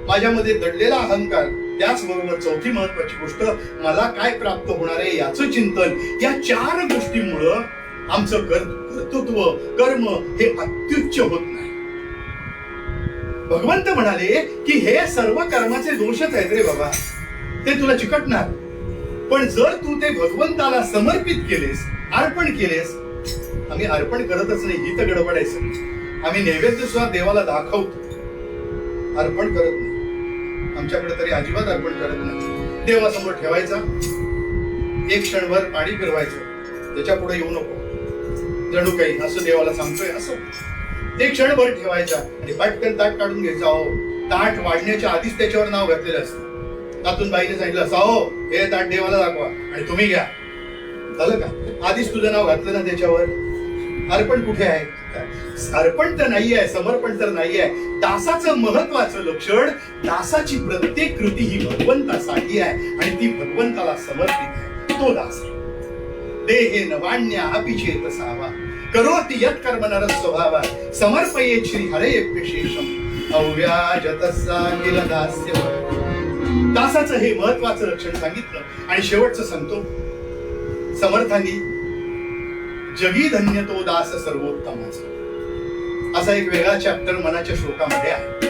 माझ्यामध्ये दडलेला अहंकार, त्याचबरोबर 4थी महत्वाची गोष्ट मला काय प्राप्त होणार आहे याचं चिंतन, या 4 गोष्टीमुळं आमचं कर्तृत्व, कर्म हे अत्युच्च होत नाही. भगवंत म्हणाले की हे सर्व कर्माचे दोषच आहेत रे बाबा, ते तुला चिकटणार. पण जर तू ते भगवंताला समर्पित केलेस, अर्पण केलेस, आम्ही अर्पण करतच नाही, ही तर गडबड आहे. आम्ही नैवेद्य सुद्धा देवाला दाखवतो, अर्पण करत नाही. आमच्याकडे तरी अजिबात अर्पण करत नाही. देवासमोर ठेवायचा, एक क्षणभर पाणी फिरवायचं, त्याच्या पुढे येऊ नको, जणू काही असं देवाला सांगतोय असं. एक क्षणभर ठेवायचा आणि पटकन ताट काढून घ्यायचा. हो, ताट वाढण्याच्या आधीच त्याच्यावर नाव घातलेलं असतं. त्यातून बाईने सांगितलं असं, हो हे ताट देवाला दाखवा आणि तुम्ही घ्या, झालं का? आधीच तुझं नाव घातलं ना त्याच्यावर. अर्पण कुठे आहे? अर्पण तर नाही आहे, समर्पण तर नाही आहे. दासाचं महत्वाचं लक्षण, दासाची प्रत्येक कृती ही भगवंतासाठी आहे आणि ती भगवंताला समर्पित आहे. तो दास देहे नवाण्या अपिचेत सावा करोति यत् कर्म नर स्वभावा समर्पयेत श्री हरये विशेषम अव्याजतस्सा किल दास्य. दासाचं हे महत्वाचं लक्षण सांगितलं आणि शेवटचं सांगतो समर्थांनी, जगी धन्य तो दास सर्वोत्तमाचा. असा एक वेगळा चॅप्टर मनाच्या श्लोकामध्ये आहे.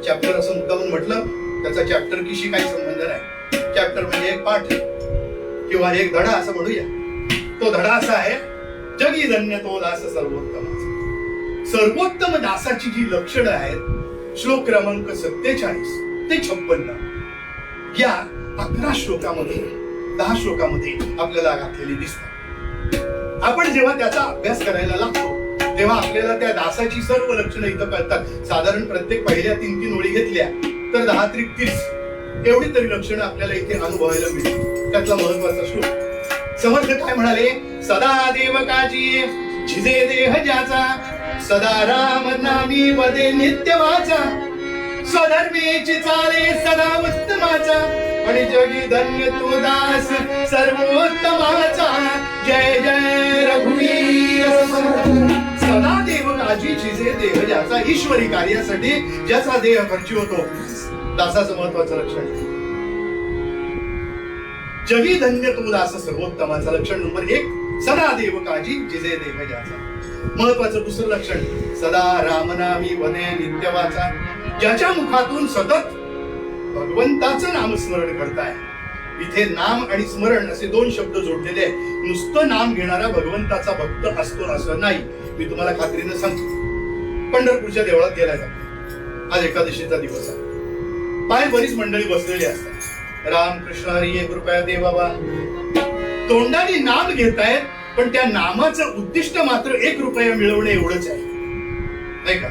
चॅप्टर असं मुद्दामून म्हटलं, त्याचा चॅप्टर किशी काही संबंध नाही. चॅप्टर म्हणजे एक पाठ किंवा एक धडा असं म्हणूया. तो धडा असा आहे, जगी धन्य तो दास सर्वोत्तमाचा. सर्वोत्तम दासाची जी लक्षणं आहेत, श्लोक क्रमांक 47 ते 56 या 11 श्लोकामध्ये, 10 श्लोकामध्ये आपल्याला घातलेली दिसतात. आपण जेव्हा त्याचा अभ्यास करायला लागतो तेव्हा आपल्याला त्या दासाची सर्व लक्षणं इथं कळतात. साधारण प्रत्येक पहिल्या 3-3 ओळी घेतल्या तर 10 त्रिक 30 एवढी तरी लक्षणं आपल्याला इथे अनुभवायला मिळतील. त्यातला महत्वाचा श्लोक समर्थ काय म्हणाले, सदा देवकाची झिजे देह ज्याचा, सदा राम नामी वदे नित्य वाचा, स्वधर्मेची चाले सदा उत्तमाचा, आणि जगी धन्य तो दास सर्वोत्तमाचा. जय जय रघुवीर. सदा देवकाची काजी जिजे देह ज्याचा, ईश्वरी कार्यासाठी ज्याचा देह खर्ची होतो, दासाचं महत्वाचं लक्षण. जगी धन्य तो दास सर्वोत्तमाचं लक्षण नंबर 1, सदा देव काजी जिजे देह ज्याचा. महत्वाचं दुसरं लक्षण, सदा रामनामी वने नित्यवाचा, ज्याच्या मुखातून सतत भगवंताचं नामस्मरण करताय. इथे नाम आणि स्मरण असे 2 शब्द जोडलेले आहेत. नुसतं नाम घेणारा भगवंताचा भक्त असतो असं नाही. मी तुम्हाला खात्रीनं सांगतो. पंढरपूरच्या देवळात गेला जातो. आज एकादशीचा दिवस आहे. पाय बरीच मंडळी बसलेली असतात. राम कृष्ण हरी ये कृपया दे बाबा. तोंडाने नाम घेतायत, पण त्या नामाचं उद्दिष्ट मात्र 1 रुपया मिळवणे एवढंच आहे, नाही का?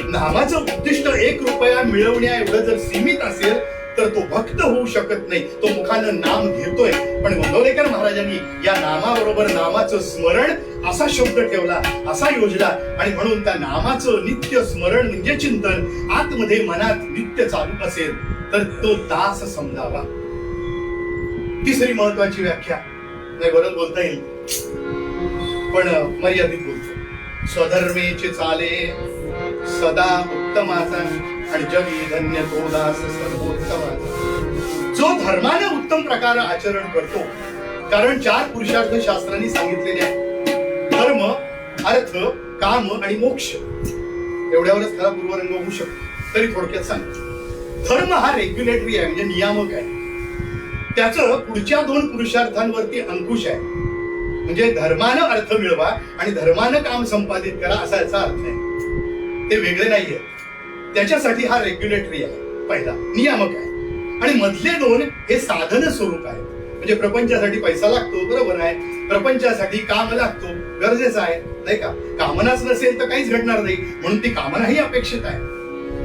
नामाचं उद्दिष्ट 1 रुपया मिळवण्या एवढं जर सीमित असेल तर तो भक्त होऊ शकत नाही. तो मुखानं नाम घेतोय, पण गोंदवलेकर महाराजांनी या नामाबरोबर नामाचं स्मरण असा शब्द ठेवला, असा योजला, आणि म्हणून त्या नामाचं नित्य स्मरण म्हणजे चिंतन आतमध्ये मनात नित्य चालू असेल तर तो दास समजावा. तिसरी महत्वाची व्याख्या, नाही बरं बोलता येईल पण मर्यादित बोलतो. स्वधर्मेचे चाले सदा उत्तमाचा, आणि जगी धन्य तो दास सर्वोत्तमाचा. जो धर्माने उत्तम प्रकारे आचरण करतो, कारण 4 पुरुषार्थ शास्त्रांनी सांगितलेले आहेत. धर्म, अर्थ, काम आणि मोक्ष. एवढ्यावरच खरा पूर्वरंग होऊ शकतो. तरी थोडक्यात सांग, धर्म हा रेग्युलेटरी आहे, म्हणजे नियामक आहे. त्याचं पुढच्या 2 पुरुषार्थांवरती अंकुश आहे. म्हणजे धर्मानं अर्थ मिळवा आणि धर्मानं काम संपादित करा, असा याचा अर्थ आहे. ते वेगळे नाहीये. त्याच्यासाठी हा रेग्युलेटरी आहे, पहिला नियामक आहे. आणि मधले 2 हे साधन स्वरूप आहे. म्हणजे प्रपंचासाठी पैसा लागतो, बरोबर आहे. प्रपंचासाठी काम लागतो, गरजेचं आहे, नाही का? कामनाच नसेल तर काहीच घडणार नाही, म्हणून ती कामनाही अपेक्षित आहे.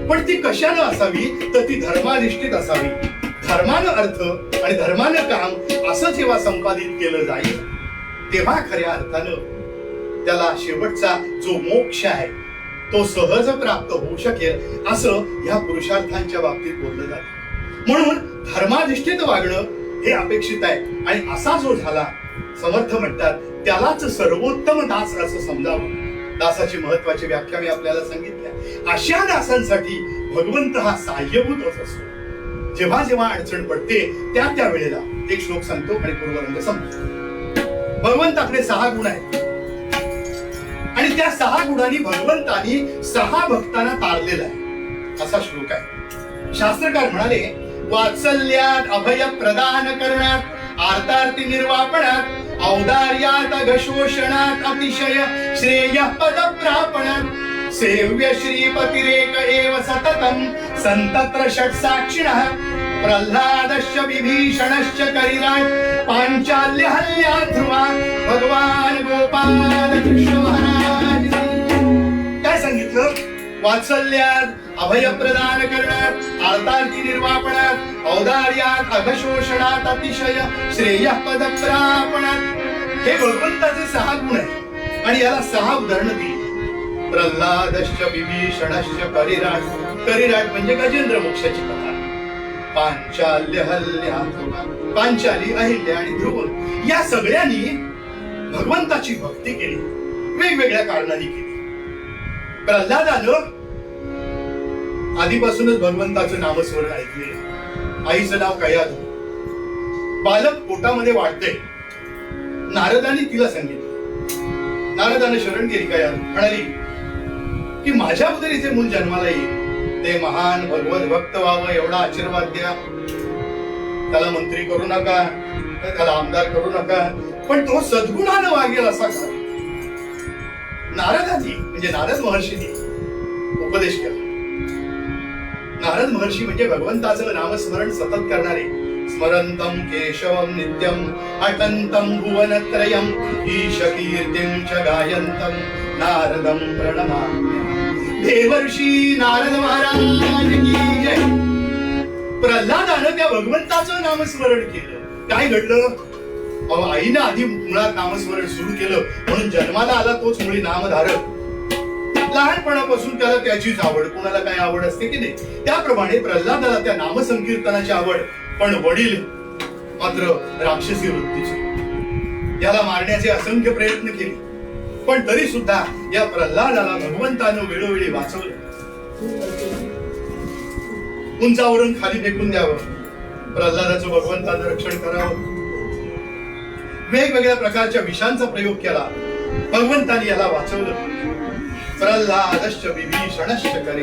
पण ती कशानं असावी, तर ती धर्माधिष्ठित असावी. धर्मानं अर्थ आणि धर्मानं काम असं जेव्हा संपादित केलं जाईल, तेव्हा खऱ्या अर्थानं त्याला शेवटचा जो मोक्ष आहे तो सहज प्राप्त होऊ शकेल, असं या पुरुषार्थांच्या बाबतीत बोललं जातं. म्हणून धर्माधिष्ठित वागणं हे अपेक्षित आहे. आणि असा जो झाला, समर्थ म्हणतात, त्यालाच सर्वोत्तम दास असं समजावं. दासाची महत्वाची व्याख्या मी आपल्याला सांगितल्या. अशा दासांसाठी भगवंत हा सहाय्यभूतच असतो. जेव्हा जेव्हा अडचण पडते त्या वेळेला एक श्लोक सांगतो आणि पूर्वरंग संपतो. भगवंताकडे 6 गुण आहेत, आणि त्या 6 गुणांनी भगवंतानी 6 भक्तांना तारलेला आहे, असा श्लोक आहे. शास्त्रकार म्हणाले, वात्सल्यात अभय प्रदान करण्यात, आर्तार्ती निर्वापणात, औदार्यात अघशोषणात, अतिशय श्रेय पद प्रापणात, सेव्य श्रीपतिरेक एव सततम संतत्र षट्साक्षिणः, प्रल्हादश्च विभीषणश्च करिराट, पांचाल्य हल्या ध्रुवा, भगवान गोपाल कृष्ण महाराज. काय सांगितलं? वात्सल्यात अभय प्रदान करण्यात, आर्तार्ती निर्वापणात, औदार्यात अघशोषणात, अतिशय श्रेय पद प्रापणात, हे भगवंताचे 6 गुण आहेत. आणि याला 6 उदाहरणं दिली. प्रल्हादश्च विभीषणश्च करिराट, करिराट म्हणजे गजेंद्र मोक्षाची कथा. पांचाल्य हल्या ध्रुवा, पांचाली, अहिल्या आणि ध्रुव, या सगळ्यांनी भगवंताची भक्ती केली, वेगवेगळ्या कारणांनी केली. प्रल्हादानं आधीपासूनच भगवंताचं नामस्मरण ऐकले. आईचं नाव कयाधू. बालक पोटामध्ये वाढते. नारदाने तिला सांगितलं. नारदाने शरण केली कयाधू. म्हणाली की माझ्या उदरी जे मूल जन्माला येईल ते महान भगवत भक्त व्हावं, एवढा आशीर्वाद द्या. त्याला मंत्री करू नका, त्याला आमदार करू नका, पण तो सद्गुणानं वागेल असा करा. नारदाजी म्हणजे नारद महर्षींनी उपदेश केला. नारद महर्षी म्हणजे भगवंताचं नामस्मरण सतत करणारे. स्मरंतम केशवम नित्यम अटंतम भुवनत्रयम ईश कीर्तिं च गायंतम नारदम प्रणमाम्यहम्. देवर्षी नारद महाराज की जय. प्रल्हादानं त्या भगवंताचं नामस्मरण केलं. काय घडलं? आईनं आधी मुळात नामस्मरण सुरू केलं, म्हणून जन्माला आला तोच मुळी नामधारक. लहानपणापासून त्याला त्याचीच आवड. कोणाला काय आवड असते की नाही, त्याप्रमाणे प्रल्हादाला त्या नामसंकीर्तनाची आवड. पण वडील मात्र राक्षसी वृत्तीचे. त्याला मारण्याचे असंख्य प्रयत्न केले. पण तरी सुद्धा या प्रल्हादाला भगवंतानं वेळोवेळी वाचवलं. उंचावरून खाली फेकून द्यावं, प्रल्हादाचं भगवंतानं रक्षण करावं. वेगवेगळ्या प्रकारच्या विषांचा प्रयोग केला, भगवंतानी याला वाचवलं. प्रल्हादश्च विभीषणश्च करे,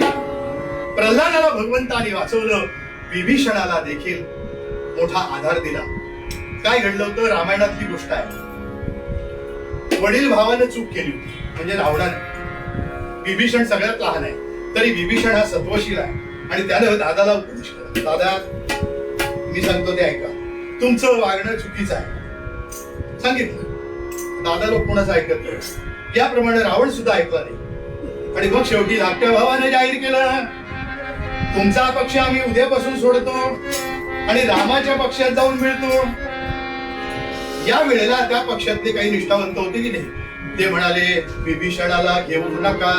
प्रल्हादाला भगवंतानी वाचवलं, विभीषणाला देखील मोठा आधार दिला. काय घडलं होतं, रामायणातली गोष्ट आहे. वडील भावानं चूक केली होती, म्हणजे रावणाने. विभीषण सगळ्यात लहान आहे, तरी विभीषण हा सत्वशील आहे आणि त्यानं दादाला उपदेश केला. दादा, मी सांगतो ते ऐका, तुमचं वागणं चुकीचं आहे. सांगितलं. दादाला कोणाचं ऐकत नाही. याप्रमाणे रावण सुद्धा ऐकला नाही. आणि मग शेवटी धाकट्या भावाने जाहीर केलं, तुमचा पक्ष आम्ही उद्यापासून सोडतो आणि रामाच्या पक्षात जाऊन मिळतो. या वेळेला त्या पक्षातले काही निष्ठावंत होते की नाही, ते म्हणाले विभीषणाला घेऊ नका.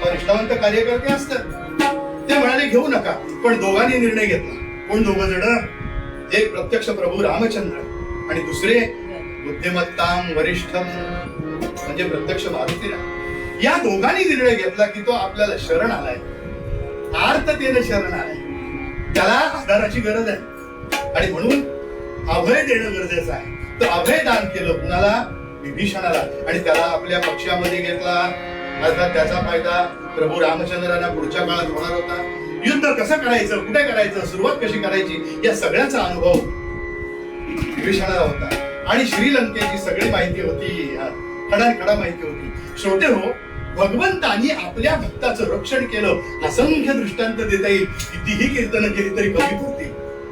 निष्ठावंत कार्यकर्ते असतात, ते म्हणाले घेऊ नका. पण दोघांनी निर्णय घेतला. कोण दोघ जण, एक प्रत्यक्ष प्रभू रामचंद्र आणि दुसरे बुद्धिमत्ताम वरिष्ठम म्हणजे प्रत्यक्ष मारुतीराम. या दोघांनी निर्णय घेतला की तो आपल्याला शरण आलाय, आर्ततेने शरण आलाय, त्याला आधाराची गरज आहे आणि म्हणून अभय देणं गरजेचं आहे. तर अभय दान केलं कुणाला, विभीषणाला, आणि त्याला आपल्या पक्षामध्ये घेतला. अर्थात त्याचा फायदा प्रभू रामचंद्रांना पुढच्या काळात होणार होता. युद्ध कसं करायचं, कुठे करायचं, सुरुवात कशी करायची, या सगळ्याचा अनुभव विभीषणाला होता. आणि श्रीलंकेची सगळी माहिती होती, खडानखडा माहिती होती. श्रोते हो, भगवंतानी आपल्या भक्ताचं रक्षण केलं. असंख्य दृष्टांत देता येईल, कितीही कीर्तन केली तरी कमी पडतील.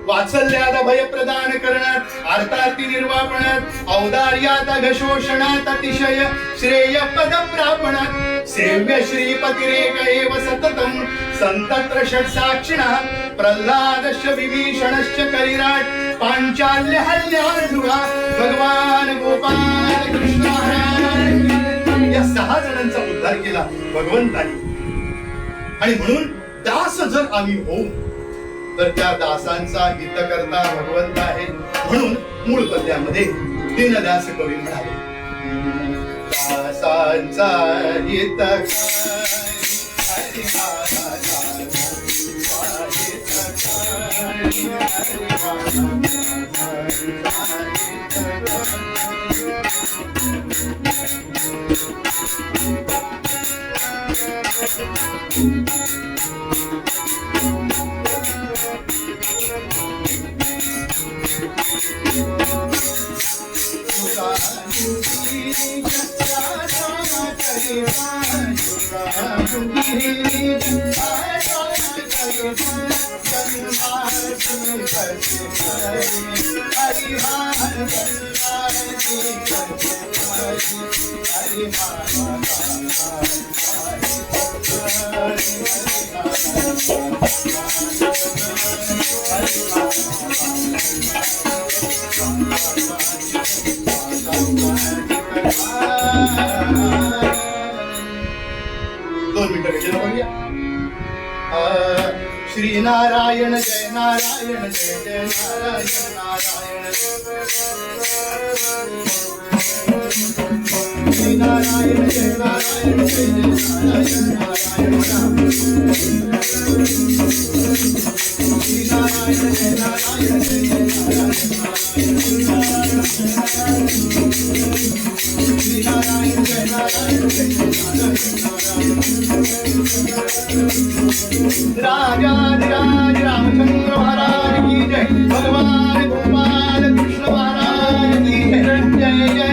वात्सल्यात अभय प्रदान करण्यात, आर्तार्ती निर्वापणात, औदार्यात अघशोषणात, अतिशय श्रेय पद प्रापणात, सेव्य श्रीपतिरेक एव सततम संतत्र षट साक्षिणः, प्रल्हादश्च विभीषणश्च करिराट, पांचाल्य हल्यार्जुना, भगवान गोपाल कृष्ण महाराज. या 6 जणांचा उद्धार केला भगवंतानी. आणि म्हणून दास जर आम्ही होऊ तर त्या दासांचा हित करता भगवंत आहे. म्हणून मूळ पद्यामध्ये दीनदास कवी म्हणाले, दासांचा हित श्री नारायण जय नारायण जय जय नारायण नारायण श्री नारायण जय नारायण जय जय नारायण नारायण श्री नारायण जय नारायण जय जय नारायण श्री नारायण जय नारायण जय जय राजाधिराज रामचंद्र महाराज की जय, भगवान गोपाल कृष्ण महाराज की जय. जय जय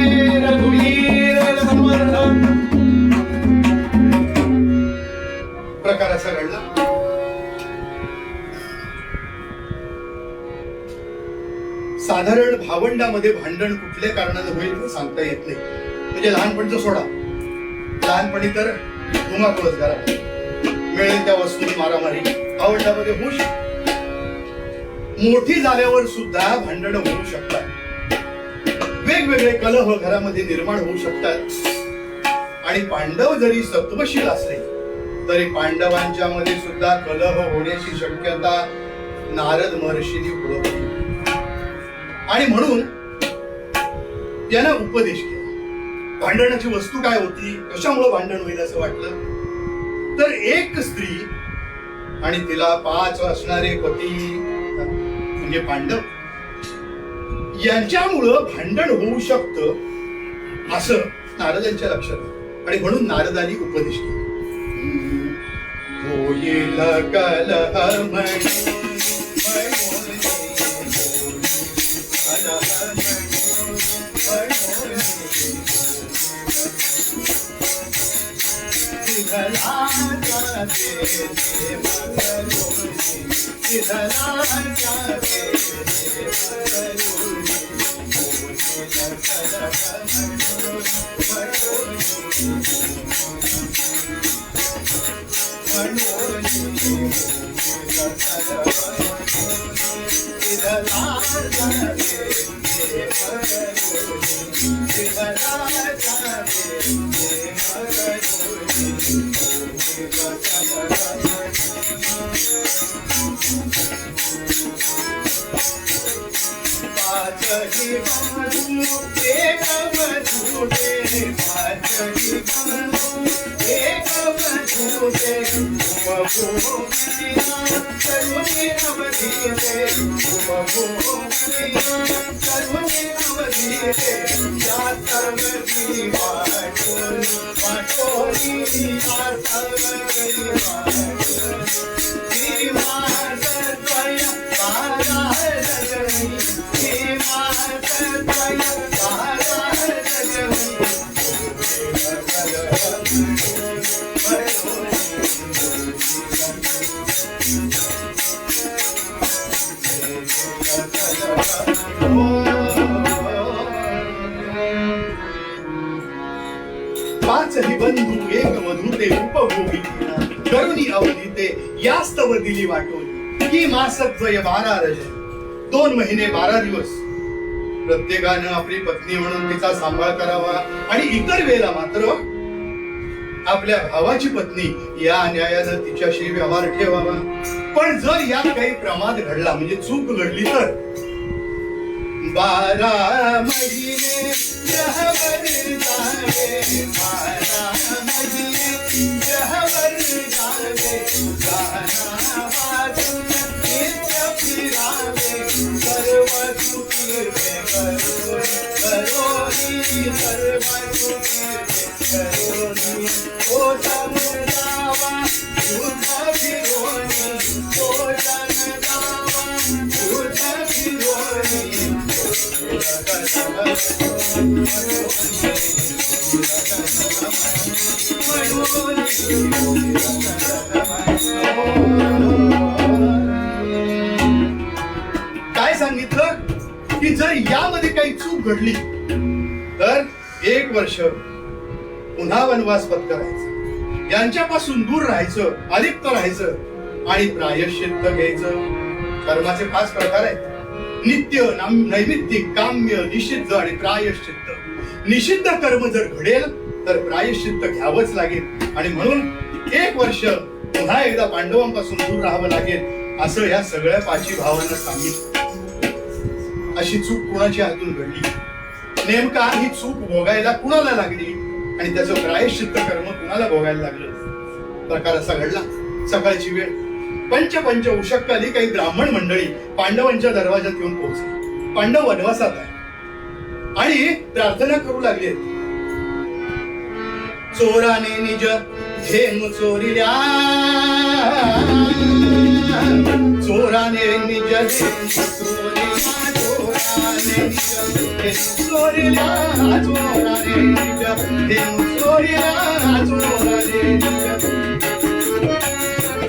रघुवीर समर्थ. प्रकार असा घडला. साधारण भावंडामध्ये भांडण कुठल्या कारणाने होईल सांगता येत नाही. म्हणजे लहानपणचं सोडा, लहानपणी तर धुमाकूळच घरात, मिळेल त्या वस्तूंनी मारामारी भावंडामध्ये होऊ शकते. मोठी झाल्यावर सुद्धा भांडण होऊ शकतात, वेगवेगळे कलह घरामध्ये निर्माण होऊ शकतात. आणि पांडव जरी सत्वशील असले तरी पांडवांच्या मध्ये सुद्धा कलह होण्याची शक्यता नारद महर्षींनी ओळखली. आणि म्हणून त्यानं उपदेश केला. भांडणाची वस्तू काय होती, कशामुळे भांडण होईल असं वाटलं तर एक स्त्री आणि तिला 5 असणारे पती म्हणजे पांडव यांच्यामुळं भांडण होऊ शकतं असं नारदांच्या लक्षात आलं आणि म्हणून नारदांनी उपदेश केला. होईल कलह बंधू एक मधुते उपभोगी करुणी अवधीते यास्तव दिली वाटोली की मासत्वय 12 रजनी 2 महिने 12 दिवस प्रत्येकानं आपली पत्नी म्हणून तिचा सांभाळ करावा आणि इतर वेळेला मात्र आपल्या भावाची पत्नी या न्यायानं तिच्याशी व्यवहार ठेवावा. पण जर यात काही प्रमाद घडला म्हणजे चूक घडली तर 12 महिने जहवर जावे 12 महिने जहवर जावे गाना वाजून नित्य फिरावे सर्व सुखी करोनी सर्व सुखी करोनी ओ समजावा युद्ध फिरोनी ओ जनगावा युद्ध फिरोनी काय सांगितलं की जर यामध्ये काही चूक घडली तर 1 वर्ष पुन्हा वनवास पत्करायचा, यांच्यापासून दूर राहायचं, अलिप्त राहायचं आणि प्रायश्चित्त घ्यायचं. कर्माचे 5 प्रकार आहेत: नित्य, नैमित्तिक, काम्य, निषिद्ध आणि प्रायश्चित्त. निषिद्ध कर्म जर घडेल तर प्रायश्चित्त घ्यावंच लागेल आणि म्हणून 1 वर्ष पुन्हा एकदा पांडवांपासून दूर राहावं लागेल असं ह्या सगळ्या 5 भावांना सांगितलं. अशी चूक कुणाच्या हातून घडली, नेमका ही चूक भोगायला कुणाला लागली आणि त्याचं प्रायश्चित्त कर्म कुणाला भोगायला लागलं. प्रकार असा घडला. सकाळची वेळ, पंच उषक्काली काही ब्राह्मण मंडळी पांडवांच्या दरवाजात येऊन पोहोचली. पांडव वनवासात आहे आणि प्रार्थना करू लागले. चोराने निज धेनु चोरिल्या, चोराने निज धेनु चोरिल्या, चोराने निज धेनु चोरिल्या, चोराने निज धेनु चोरिल्या, चोराने निज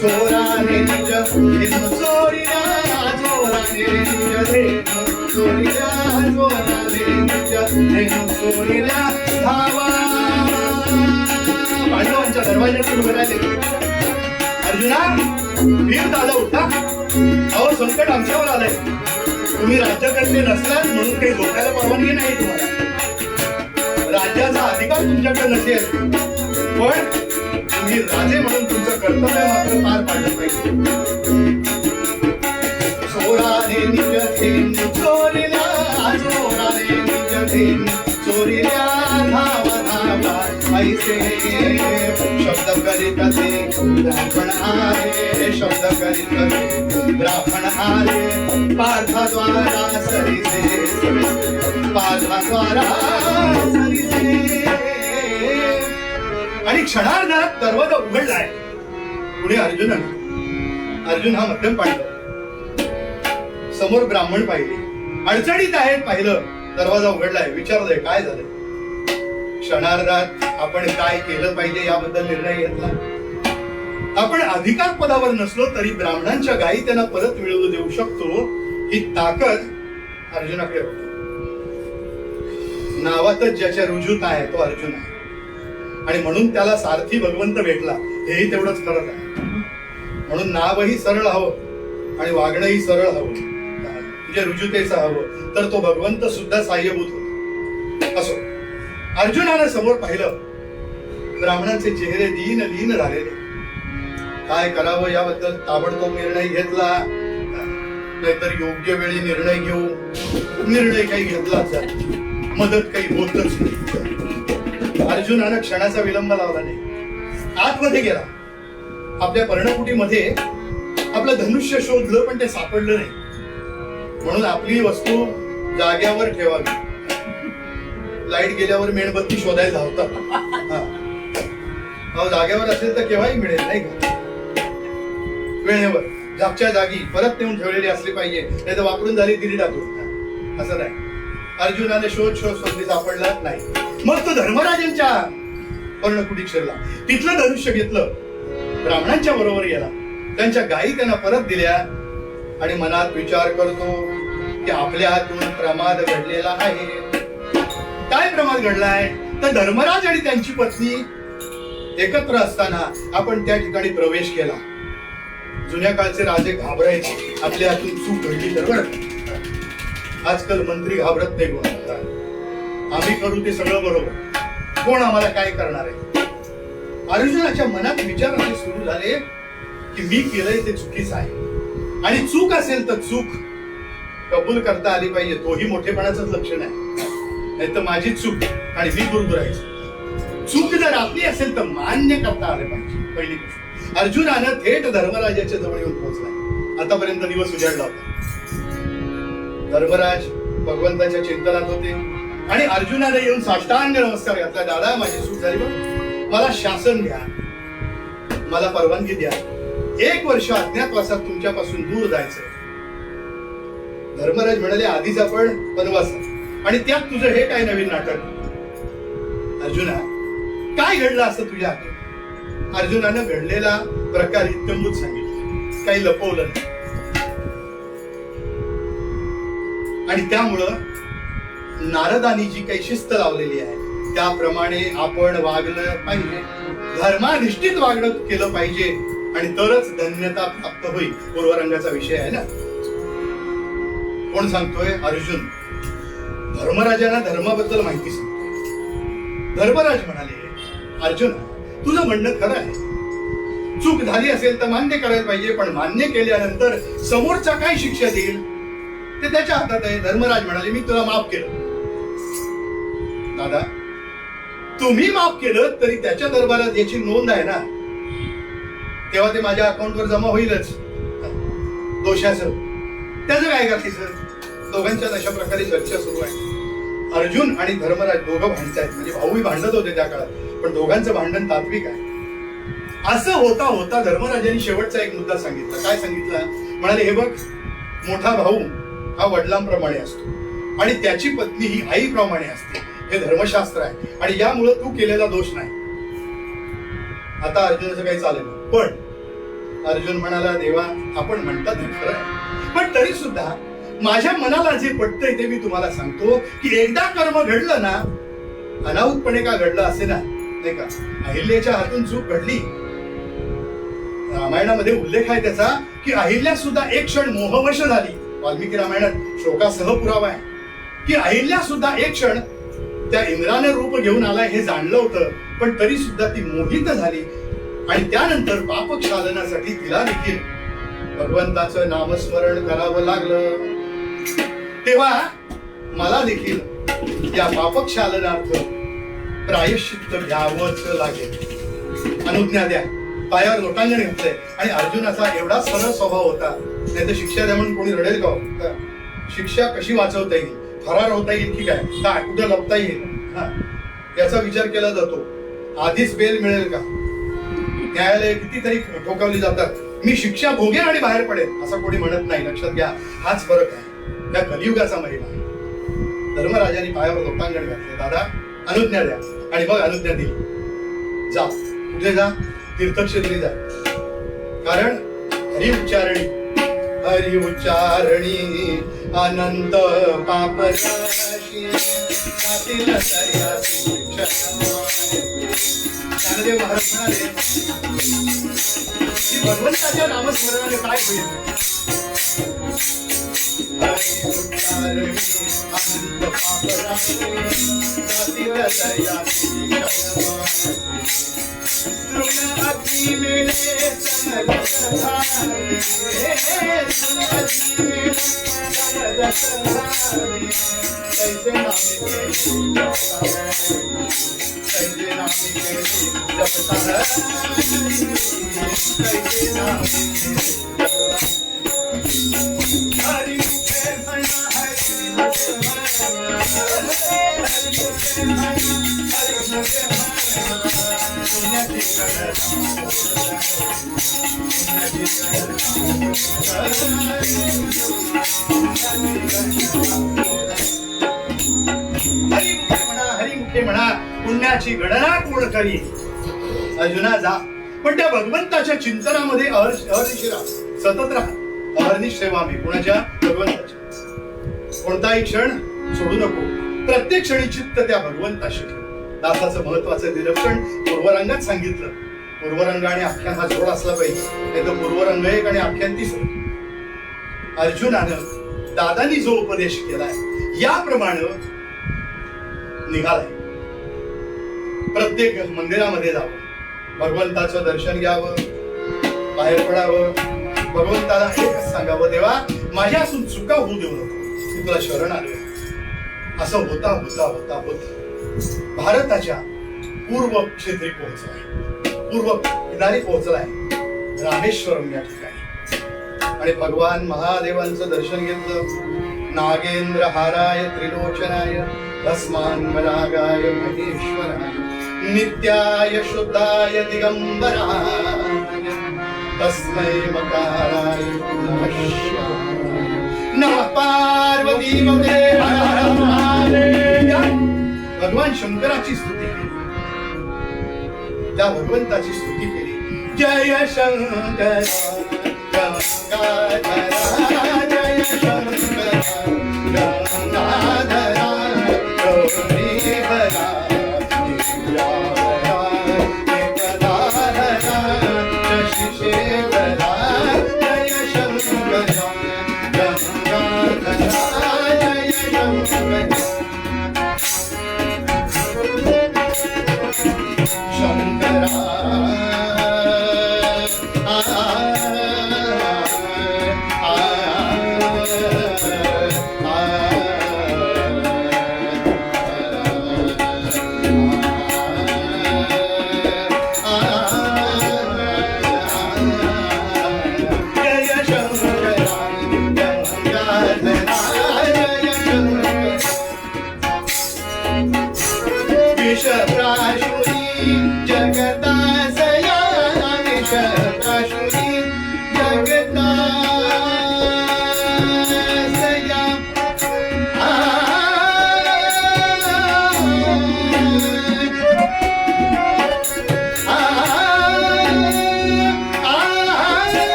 चोराने निज धेनु चोरिल्या, चोराने निज धेनु चोरिल्या, चोराने निज धेनु चोरिल्या. धावा पांडवांच्या दरवाजातून उभे राहिले. अर्जुना, वीर दादा उठा, अहो संकट आमच्यावर आलंय. तुम्ही राज्यकर्ते नसलात म्हणून काही धोक्याला परवानगी नाही तुम्हाला. राज्याचा अधिकार तुमच्याकडे नसेल पण तुम्ही राजे म्हणून तुमचं कर्तव्य मात्र पार पाडलं पाहिजे. चोराने निज धेनु चोरिल्या, चोराने निज धेनु चोरिल्या. धावा सरीचे शब्द करीत ते ब्राह्मण आले शब्द करीत ते ब्राह्मण आले पार्थद्वारा सरीचे पार्थद्वारा सरीचे आणि क्षणार्धात दरवाजा उघडलाय. पुढे अर्जुन हा मध्यम पाहिलं, समोर ब्राह्मण पाहिले, अडचणीत आहेत पाहिलं, दरवाजा उघडलाय, विचारलंय काय झालंय. क्षणार्धात आपण काय केलं पाहिजे याबद्दल निर्णय घेतला. आपण अधिकार पदावर नसलो तरी ब्राह्मणांच्या गायी त्यांना परत मिळवून देऊ शकतो ही ताकद अर्जुनाकडे होती. नावातच ज्याच्या रुजूत आहे तो अर्जुन आहे आणि म्हणून त्याला सारथी भगवंत भेटला हेही तेवढंच खरं आहे. म्हणून नावही सरळ हवं आणि वागणंही सरळ हवं, म्हणजे रुजुतेचं हवं, तर तो भगवंत सुद्धा साह्यभूत होतो. असो, अर्जुनानं समोर पाहिलं, ब्राह्मणांचे चेहरे दीन झालेले. काय करावं याबद्दल ताबडतोब निर्णय घेतला, नाहीतर योग्य वेळी निर्णय घेऊ. निर्णय काही घेतलाच, मदत काही होतच नाही. अर्जुनानं क्षणाचा विलंब लावला नाही, आतमध्ये गेला. आपल्या पर्णकुटीमध्ये आपलं धनुष्य शोधलं पण ते सापडलं नाही. म्हणून आपली वस्तू जाग्यावर ठेवावी. लाईट गेल्यावर मेणबत्ती शोधायला धावतात. जाग्यावर असेल तर केव्हाही मिळेल नाही का. वेळेवर जागच्या जागी परत नेऊन ठेवलेली असली पाहिजे, नाही तर वापरून झाली दिली टाकून. असं नाही. अर्जुनाने शोध सापडला नाही. मग तो धर्मराजांच्या पर्णकुटीत शिरला, तिथलं धनुष्य घेतलं, ब्राह्मणांच्या बरोबर गेला, त्यांच्या गायी त्यांना परत दिल्या आणि मनात विचार करतो की आपल्या हातून प्रमाद घडलेला आहे. काय प्रमाद घडलाय तर धर्मराज आणि त्यांची पत्नी एकत्र असताना आपण त्या ठिकाणी प्रवेश केला. जुन्या काळचे राजे घाबरायचे आपल्या हातून चूक घडली तर. बरं, आजकाल मंत्री घाबरत नाही कोणाला. आम्ही करू ते सगळं बरोबर, कोण आम्हाला काय करणार आहे. अर्जुनाच्या मनात विचार असे सुरू झाले की मी केलंय ते चुकीचं आहे आणि चूक असेल तर चूक कबूल करता आली पाहिजे. तोही मोठेपणाचं लक्षण आहे. नाही तर माझी चूक आणि मी गुरगुरायचं. चूक जर आपली असेल तर मान्य करता आले पाहिजे. पहिली गोष्ट, अर्जुनानं थेट धर्मराजाच्या जवळ येऊन पोहोचला. आतापर्यंत दिवस उजाडला होता. धर्मराज भगवंताच्या चिंतनात होते आणि अर्जुनाने येऊन साष्टांग नमस्कार घातला. दादा, माझी चूक झाली बघ, मला शासन द्या, मला परवानगी द्या. 1 वर्ष अज्ञातवासात तुमच्यापासून दूर जायचंय. धर्मराज म्हणाले, आधीच आपण वनवासात आणि त्यात तुझं हे काय नवीन नाटक. अर्जुना, काय घडलं असं तुझ्या हाती. अर्जुनानं घडलेला प्रकार इत्यंभूत सांगितला, काही लपवलं नाही. आणि त्यामुळं नारदांनी जी काही शिस्त लावलेली आहे त्याप्रमाणे आपण वागलं पाहिजे. धर्माधिष्ठित वागणं केलं पाहिजे आणि तरच धन्यता प्राप्त होईल. पूर्वरंगाचा विषय आहे ना. कोण सांगतोय? अर्जुन धर्मराजांना धर्माबद्दल माहिती सांगतोय. धर्मराज म्हणाले, अर्जुन, तुझं म्हणणं खरं आहे. चूक झाली असेल तर मान्य करायला पाहिजे, पण मान्य केल्यानंतर समोरचा काय शिक्षा देईल ते त्याच्या हातात आहे. धर्मराज म्हणाले, मी तुला माफ केलं. दादा, तुम्ही माफ केलं तरी त्याच्या दरबारात याची नोंद आहे ना, तेव्हा ते माझ्या अकाउंटवर जमा होईलच दोषाचं. त्याचं काय करायचं? दोघांच्या अशा प्रकारे चर्चा सुरू आहे. अर्जुन आणि धर्मराज दोघं भांडतायत, म्हणजे भाऊही भांडत होते त्या काळात, पण दोघांचं भांडण तात्विक आहे. असं होता होता धर्मराजांनी शेवटचा एक मुद्दा सांगितला. काय सांगितला? म्हणाले, हे बघ, मोठा भाऊ हा वडिलांप्रमाणे असतो आणि त्याची पत्नी ही आईप्रमाणे असते. हे धर्मशास्त्र आहे आणि यामुळे तू केलेला दोष नाही. आता अर्जुनाचं काही चालेल, पण अर्जुन म्हणाला, देवा, आपण म्हणतात खरं आहे, पण तरी सुद्धा माझ्या मनाला जे पटतंय ते मी तुम्हाला सांगतो की एकदा कर्म घडलं ना, अनाहूतपणे का घडलं असे ना, नाही का. अहिल्याच्या हातून चूक घडली. रामायणामध्ये उल्लेख आहे त्याचा की अहिल्या सुद्धा एक क्षण मोहवश झाली. वाल्मिकी रामायणात शोकासह पुरावा आहे की अहिल्या सुद्धा एक क्षण त्या इंद्राने रूप घेऊन आलाय हे जाणलं होतं, पण तरी सुद्धा ती मोहित झाली आणि त्यानंतर पापक्षालनासाठी तिला देखील भगवंताचं नामस्मरण करावं लागलं. तेव्हा मला देखील या पापक्षालनार्थ प्रायश्चित्त घ्यावंच लागेल. अनुज्ञा द्या. पायावर लोटांगण घातलंय आणि अर्जुनाचा एवढा सरळ स्वभाव होता, नाही तर शिक्षा द्या म्हणून कोणी रडेल का? शिक्षा कशी वाचवता येईल, फरार होता येईल की काय कुठं लपता येईल, याचा विचार केला जातो. आधीच बेल मिळेल का? न्यायालय कितीतरी ठोकावली जातात. मी शिक्षा भोगेन आणि बाहेर पडेल असं कोणी म्हणत नाही. लक्षात घ्या, हाच फरक आहे, या कलियुगाचा महिमा आहे. धर्मराजाने पायावर लोटांगण घातले. दादा अनुज्ञा द्या. आणि मग अनुज्ञा दिली. जा. कुठे जा? तीर्थक्षेत्री जा. कारण हरि उच्चारणी अनंत पापराशी ज्ञानदेव महाराज म्हणाले की भगवंताच्या नामस्मरणाने काय होईल? हरि उच्चारणी अनंत पापराशी अग्नि मेले हरिमुखे म्हणा, पुण्याची गणना कोण करी? अर्जुना जा, पण त्या भगवंताच्या चिंतनामध्ये अहर्निश राहा, सतत राहा. अहर्निश सेवा मी कुणाच्या? भगवंताच्या. कोणताही क्षण सोडू नको. प्रत्येक क्षणी चित्त त्या भगवंताशी. दासाचं महत्वाचं निरीक्षण पूर्वरंगात सांगितलं. पूर्वरंग आणि आख्यान हा जोड असला पाहिजे, नाही तर पूर्वरंग एक आणि आख्यान तिसरं. अर्जुनानं दादानी जो उपदेश केलाय याप्रमाणे निघालाय. प्रत्येक मंदिरामध्ये जावं, भगवंताचं दर्शन घ्यावं, बाहेर पडावं, भगवंताला एकच सांगावं, देवा माझ्यासून चुका होऊ देऊ नको, मी तुला शरण आलो. असं होता होता होता होता भारताच्या पूर्व क्षेत्री पोहोचलाय, पूर्व किनारी पोहोचलाय, रामेश्वरम या ठिकाणी. आणि भगवान महादेवांचं दर्शन घेतलं. नागेंद्र हाराय त्रिलोचनाय भस्मांबरागाय महेश्वराय नित्याय शुद्धाय दिगंबराय तस्मै मकाराय नमः शिवाय. नमः पार्वती भगवान शंकराची स्तुती केली, त्या भगवंताची स्तुती केली. जय शंकर गंगाधरा, जय शंकर गंगाधरा, गौरी भरा दिव्याभरा, एकदाहरा शशिशेखरा, जय शंकर गंगाधरा, जय शंकर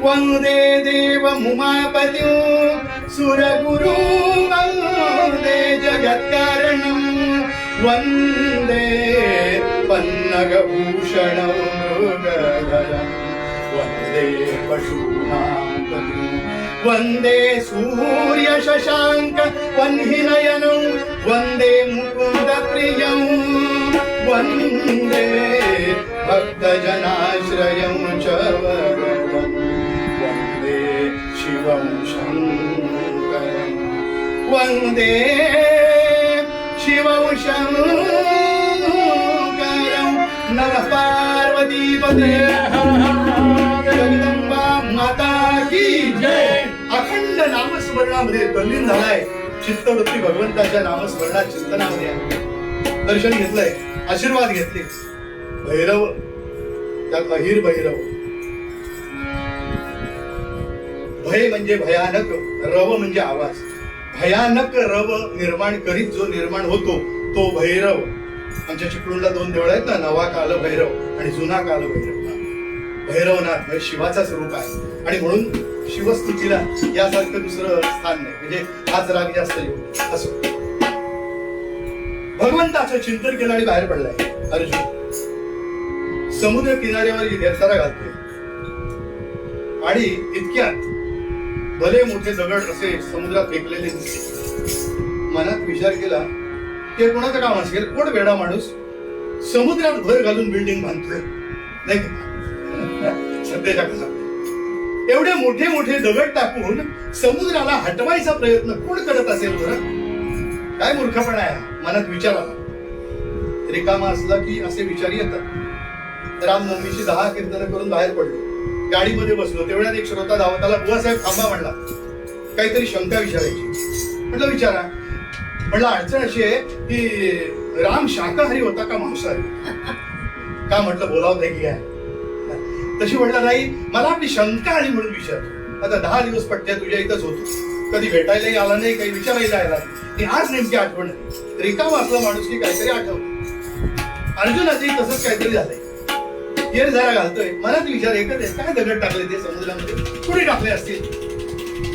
वंदे देव उमापतिं सुरगुरु वंदे जगत्कारणं वंदे पन्नगभूषणं मृगधरं वंदे पशूनां पतिं वंदे सूर्य शशांक वह्निनयनं वंदे मुकुंद प्रियं वंदे भक्तजनाश्रयं च वरदं वंदे शिवं शंकरं वंदे शिवं शंकरं नमः पार्वतीपते जगदंबा माता की जय. अखंड नामस्मरणामध्ये तल्लीन झालाय. चित्तवृत्ती भगवंताच्या नामस्मरणात चिंतनामध्ये आहे. दर्शन घेतलंय, आशीर्वाद घेतले. भैरव त्यात अहिर भैरव. भय म्हणजे भयानक, रव म्हणजे आवाज. भयानक रव निर्माण करीत जो निर्माण होतो तो भैरव. आमच्या चिपळूणला 2 देवळ आहेत ना, नवा काल भैरव आणि जुना काल भैरव. भैरवनाथ म्हणजे शिवाचा स्वरूप आहे आणि म्हणून शिवस्तुतीला यासारखं दुसरं स्थान नाही. म्हणजे हाच राग जास्त येऊ असं. भगवंताचं चिंतन केलं आणि बाहेर पडलाय अर्जुन. समुद्र किनाऱ्यावर निर्धारा घालतोय आणि इतक्यात भले मोठे दगड असे समुद्रात फेकलेले दिसते. मनात विचार केला ते कोणाचं काम असेल? कोण वेडा माणूस समुद्रात भर घालून बिल्डिंग बांधतोय नाही का? सध्याच्या काळात एवढे मोठे मोठे दगड टाकून समुद्राला हटवायचा प्रयत्न कोण करत असेल बरं? काय मूर्खपणा आहे मनात विचार आला. रिकामा असला की असे विचार येतात. रामनवमीची 10 कीर्तन करून बाहेर पडलो, गाडीमध्ये बसलो. तेवढ्यात एक श्रोता धावत आला. बुवासाहेब थांबा म्हणला, काहीतरी शंका विचारायची. म्हटलं विचारा. म्हटलं अडचण अशी आहे की राम शाकाहारी होता का मांसाहारी? का म्हटलं बोलावं नाही की काय? तशी म्हटलं नाही, मला आपली शंका आली म्हणून विचारतो. आता 10 दिवस पट्ट्या तुझ्या इथंच होतो, कधी भेटायलाही आला नाही, काही विचारायला आला नाही. आज नेमकी आठवण रिकामा असला माणूस की काहीतरी आठवलं. अर्जुनाचंही तसंच काहीतरी झालंय. येर जरा घालतोय. मनात विचार एकच आहे, काय दगड टाकले ते समुद्रामध्ये? कुणी टाकले असतील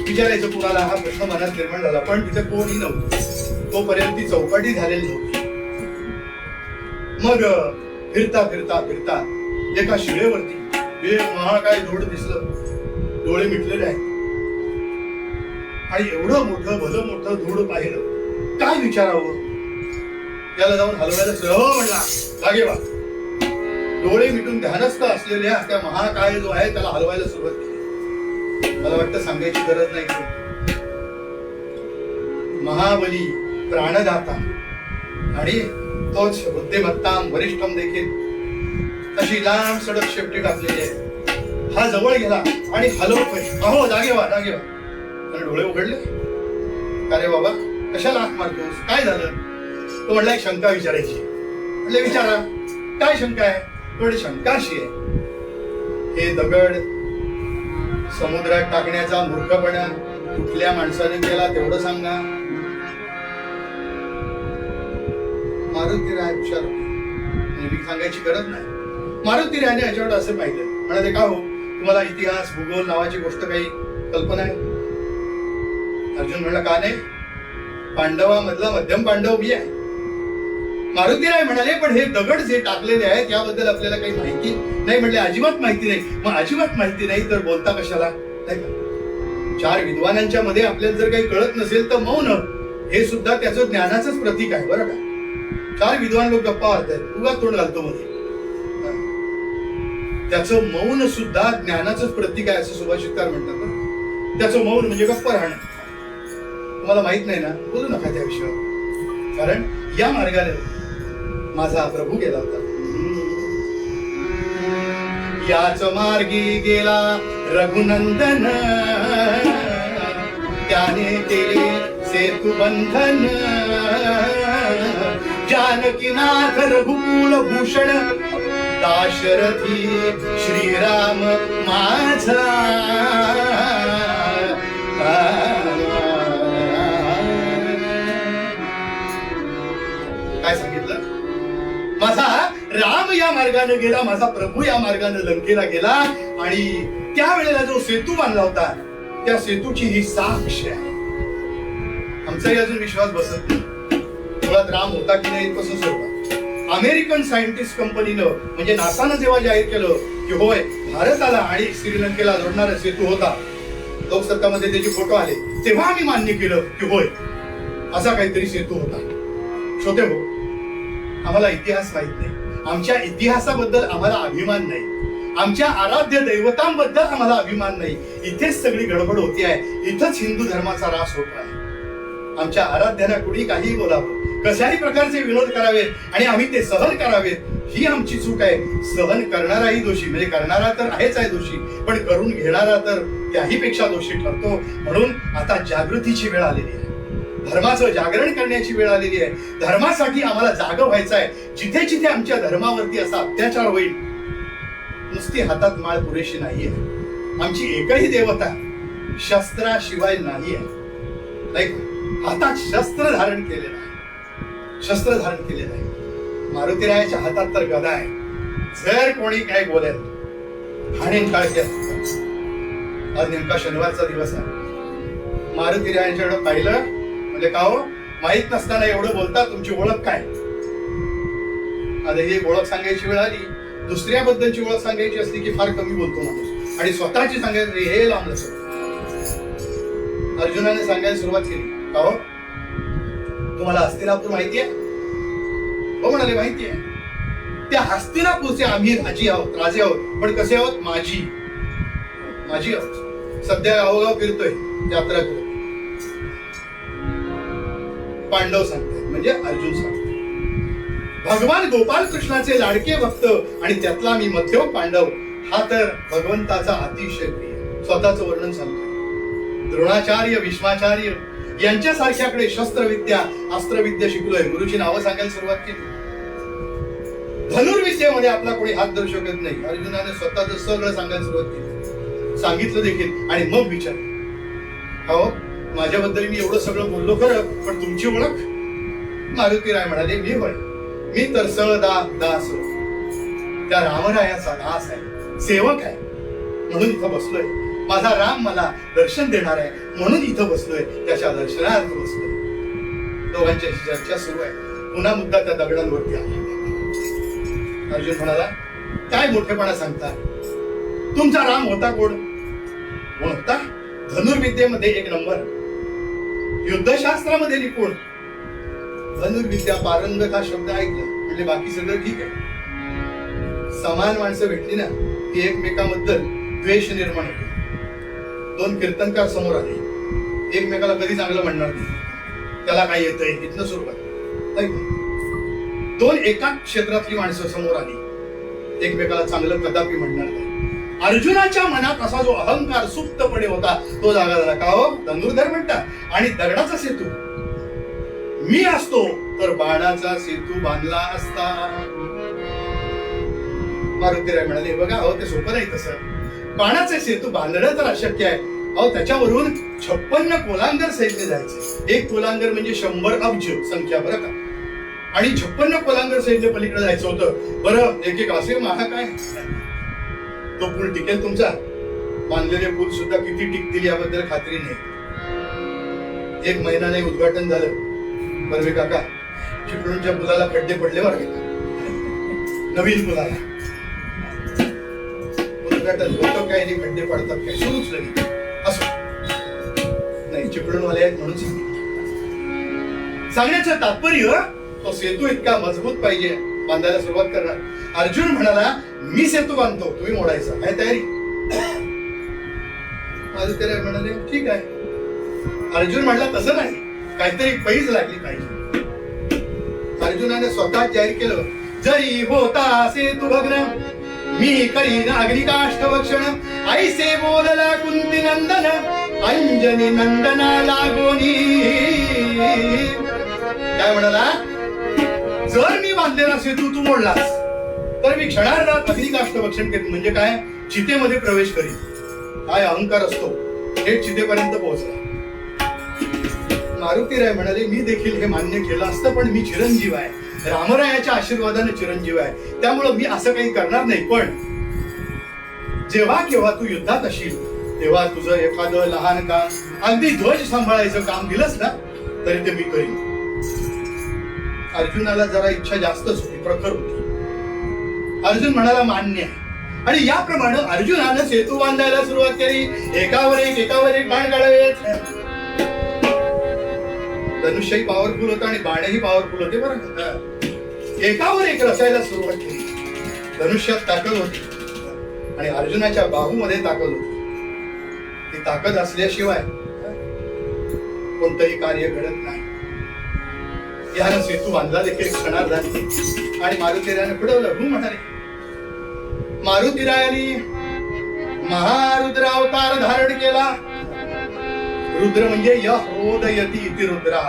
विचारायचं कुणाला? हा प्रश्न मनात निर्माण झाला. पण तिथे कोणी नव्हतं. तोपर्यंत ती चौपाटी झालेली नव्हती. मग फिरता फिरता फिरता एका शिळेवरती एक महाकाय धूळ दिसलं. डोळे मिटलेले आहेत आणि एवढं मोठं भलं मोठं धूळ पाहिलं. काय विचारावं? त्याला जाऊन हलवायला सुरुवात म्हणला, जागे वा. डोळे मिटून ध्यानस्थ असलेल्या त्या महाकाय जो आहे त्याला हलवायला सुरुवात केली. मला वाटतं सांगायची गरज नाही. महाबली प्राणदाता आणि तोच बुद्धिमत्ताम वरिष्ठम देखील अशी लांब सडक शेपटी टाकलेली आहे. हा जवळ गेला आणि हलवतोय. अहो जागे व्हा, जागे व्हा. त्याने डोळे उघडले. अरे बाबा कशाला हाक मारतोस? काय झालं? तो म्हणला एक शंका विचारायची. म्हटले विचारा. काय शंका आहे? थोडी शंका अशी आहे, हे दगड समुद्रात टाकण्याचा मूर्खपणा कुठल्या माणसाने केला तेवढं सांगा. मारुती राय हुशार, सांगायची गरज नाही. मारुती रायने याच्यावर असं पाहिलं. म्हणाले का हो, तुम्हाला इतिहास भूगोल नावाची गोष्ट काही कल्पना आहे? अर्जुन म्हणला का नाही, पांडवामधला मध्यम पांडव मी आहे. मारुती राय म्हणाले पण हे दगड जे टाकलेले आहेत याबद्दल आपल्याला काही माहिती नाही. म्हणले अजिबात माहिती नाही. मग अजिबात माहिती नाही तर बोलता कशाला? नाही का? 4 विद्वानांच्या मध्ये आपल्याला जर काही कळत नसेल तर मौन हे सुद्धा त्याचं ज्ञानाचंच प्रतीक आहे बरं का. 4 विद्वान लोक गप्पा मारतात, उगाच तोंड घालतो मध्ये. त्याचं मौन सुद्धा ज्ञानाचंच प्रतीक आहे असं सुभाषितकार म्हणतात. त्याचं मौन म्हणजे गप्पा राहणं. तुम्हाला माहित नाही ना, बोलू नका त्या विषयावर. कारण या मार्गाने माझा प्रभू गेला होता. याच मार्गी गेला रघुनंदन, त्याने केले सेतु बंधन. जानकीनाथ रघुकुल भूषण, दाशरथी श्रीराम माझा. काय सांगितलं? माझा राम या मार्गाने गेला, माझा प्रभू या मार्गाने लंकेला गेला, आणि त्यावेळेला जो सेतू बांधला होता त्या सेतूची ही साक्ष आहे. आमचाही अजून विश्वास बसत नाही. मुळात राम होता की नाही इथपासून सुरुवात. अमेरिकन सायंटिस्ट कंपनीनं म्हणजे नासानं जेव्हा जाहीर केलं की होय भारताला आणि श्रीलंकेला जोडणारा सेतू होता, लोकसत्तामध्ये त्याचे फोटो आले, तेव्हा आम्ही मान्य केलं की होय असा काहीतरी सेतू होता. श्रोते हो, आम्हाला इतिहास माहित नाही, आमच्या इतिहासाबद्दल आम्हाला अभिमान नाही, आमच्या आराध्य दैवतांबद्दल आम्हाला अभिमान नाही. इथेच सगळी गडबड होती आहे, इथंच हिंदू धर्माचा रास होत आहे. आमच्या आराध्यांना कुणी काही बोलावं, कशाही प्रकारचे विनोद करावेत आणि आम्ही ते सहन करावेत, ही आमची चूक आहे. सहन करणाराही दोषी, म्हणजे करणारा तर आहेच आहे दोषी, पण करून घेणारा तर त्याही पेक्षा दोषी ठरतो. म्हणून आता जागृतीची वेळ आलेली आहे, धर्माचं जागरण करण्याची वेळ आलेली आहे. धर्मासाठी आम्हाला जागं व्हायचं आहे. जिथे जिथे आमच्या धर्मावरती असा अत्याचार होईल, नुसती हातात माळ पुरेशी नाहीये. आमची एकही देवता शस्त्राशिवाय नाही आहे. हातात शस्त्र धारण केलेलं आहे, शस्त्र धारण केलेलं आहे. मारुतीरायाच्या हातात तर गदा आहे. जर कोणी काय बोलेल हाणेन काळके. आज नेमका शनिवारचा दिवस आहे. मारुतीरायांच्याकडे पाहिलं म्हणजे का हो, माहित नसताना एवढं बोलता, तुमची ओळख काय? आता ही ओळख सांगायची वेळ आली. दुसऱ्याबद्दलची ओळख सांगायची असली की फार कमी बोलतो माणूस, आणि स्वतःची सांगायची हे लांबलंच. अर्जुनाने सांगायला सुरुवात केली, का हो तुम्हाला हस्तिनापूर माहिती आहे? हो म्हणाले, माहिती आहे. त्या हस्तिनापूरचे आम्ही राजे आहोत, पण कसे आहोत? माझी आहोत. सध्या गावोगाव फिरतोय, यात्रा करत. पांडव सांगतात म्हणजे अर्जुन सांगतात. भगवान गोपाल कृष्णाचे लाडके भक्त आणि त्यातला मी मध्यम पांडव, हा तर भगवंताचा अतिशय प्रिय. स्वतःचं वर्णन सांगतोय. द्रोणाचार्य, भीष्माचार्य यांच्यासारख्याकडे शस्त्रविद्या, अस्त्रविद्या शिकलोय. गुरुची नावं सांगायला सुरुवात केली. धनुर्विद्येमध्ये आपला कोणी हात धरू शकत नाही. अर्जुनाने स्वतःचं सगळं सांगायला सुरुवात केली, सांगितलं देखील. आणि मग विचार, हो माझ्याबद्दल मी एवढं सगळं बोललो खरं, पण तुमची ओळख? मारुतीराय म्हणाले, मी होय, मी तर दास, त्या रामरायाचा दास आहे, सेवक आहे, म्हणून इथं बसलोय. माझा राम मला दर्शन देणार आहे म्हणून इथं बसलोय, त्याच्या दर्शनार्थ बसलोय. दोघांची चर्चा सुरू आहे. पुन्हा मुद्दा त्या दगडांवरती आला. अर्जुन म्हणाला, काय मोठेपणा सांगता? तुमचा राम होता कोण? होता धनुर्विद्येमध्ये एक नंबर, युद्धशास्त्रामध्ये निपुण. धनुर्विद्या, पारंगत हा शब्द ऐकला म्हणजे बाकी सगळं ठीक आहे. समान माणसं भेटली ना की एकमेकांबद्दल द्वेष निर्माण होतो. दोन कीर्तनकार समोर आले, एकमेकाला कधी चांगलं म्हणणार नाही, त्याला काय येतंय, इथनं सुरुवात. दोन एका क्षेत्रातली माणसं समोर आली, एकमेकाला चांगलं कदापि म्हणणार नाही. अर्जुनाच्या मनात असा जो अहंकार सुप्तपणे होता तो जागा झाला. का हो, धनुर्धर म्हणता आणि दगडाचा सेतू. मी असतो तर बाणाचा सेतू बांधला असता. मारुतीराय म्हणाले, बघा अहो ते सोपं नाही तसं. बाणाचे सेतू बांधणं तर अशक्य आहे. अहो त्याच्यावरून 56 कोलांगर सैन्य जायचे. एक कोलांगर म्हणजे 100 अब्ज संख्या, बरं का. आणि 56 कोलांगर सैन्य पलीकडे जायचं होतं. बरं एक एक असे महा काय तो पूल टिकेल तुमचा? बांधलेले पूल सुद्धा किती टिकतील याबद्दल खात्री नाही. 1 महिना नाही उद्घाटन झालं. बर्वे काका, चिपळूणच्या पुलाला खड्डे पडले बरं का, नवीन पुलाला उद्घाटन होतं काय नाही, खड्डे पडतात काय सुरूच नाही. असो नाही, चिपळूणवाले आहेत म्हणून सांगण्याचं तात्पर्य, तो सेतू इतका मजबूत पाहिजे, बांधायला सुरुवात करणार. अर्जुन म्हणाला, मी सेतू बांधतो, तुम्ही मोडायचा. काय तयारी? मारुतीराय म्हणाले, ठीक आहे. अर्जुन म्हणला, तसं नाही, काहीतरी पैज लागली पाहिजे. अर्जुनाने स्वतः जाहीर केलं, जरी होता सेतू भग्न मी करीन अग्निकाष्ठभक्षण. ऐसे बोलला कुंती नंदन अंजनी नंदना लागोनी. काय म्हणाला? जर मी बांधलेला सेतू तू मोडलास तर मी क्षणार्धात अग्निकाष्ठभक्षण करीन. म्हणजे काय? चितेमध्ये प्रवेश करीन. काय अहंकार असतो, थेट चितेपर्यंत पोहोचला. मारुतीराय म्हणाले, मी देखील हे मान्य केलं असतं, पण मी चिरंजीव आहे, रामरायाच्या आशीर्वादाने चिरंजीव आहे, त्यामुळं मी असं काही करणार नाही. पण जेव्हा केव्हा तू युद्धात असशील तेव्हा तुझं एखादं लहान काम, अगदी ध्वज सांभाळायचं काम दिलंस ना तरी ते मी करीन. अर्जुनाला जरा इच्छा जास्तच होती, प्रखर होती. अर्जुन म्हणाला मान्य आहे. आणि याप्रमाणे अर्जुनानं सेतू बांधायला सुरुवात केली. एकावर एक बाण काढावेत. धनुष्यही पॉवरफुल होतं आणि बाणही पॉवरफुल होते बरं. एकावर एक रचायला सुरुवात केली. धनुष्यात ताकद होती आणि अर्जुनाच्या बाहूमध्ये ताकद होती. ती ताकद असल्याशिवाय कोणतंही कार्य घडत नाही. यानं सेतू बांधला देखील क्षणार्धात आणि मारुतीरायाने पुढवलं. हो म्हणाले. मारुतीरायाने महारुद्र अवतार धारण केला. रुद्र म्हणजे यहोदयती इति रुद्रा,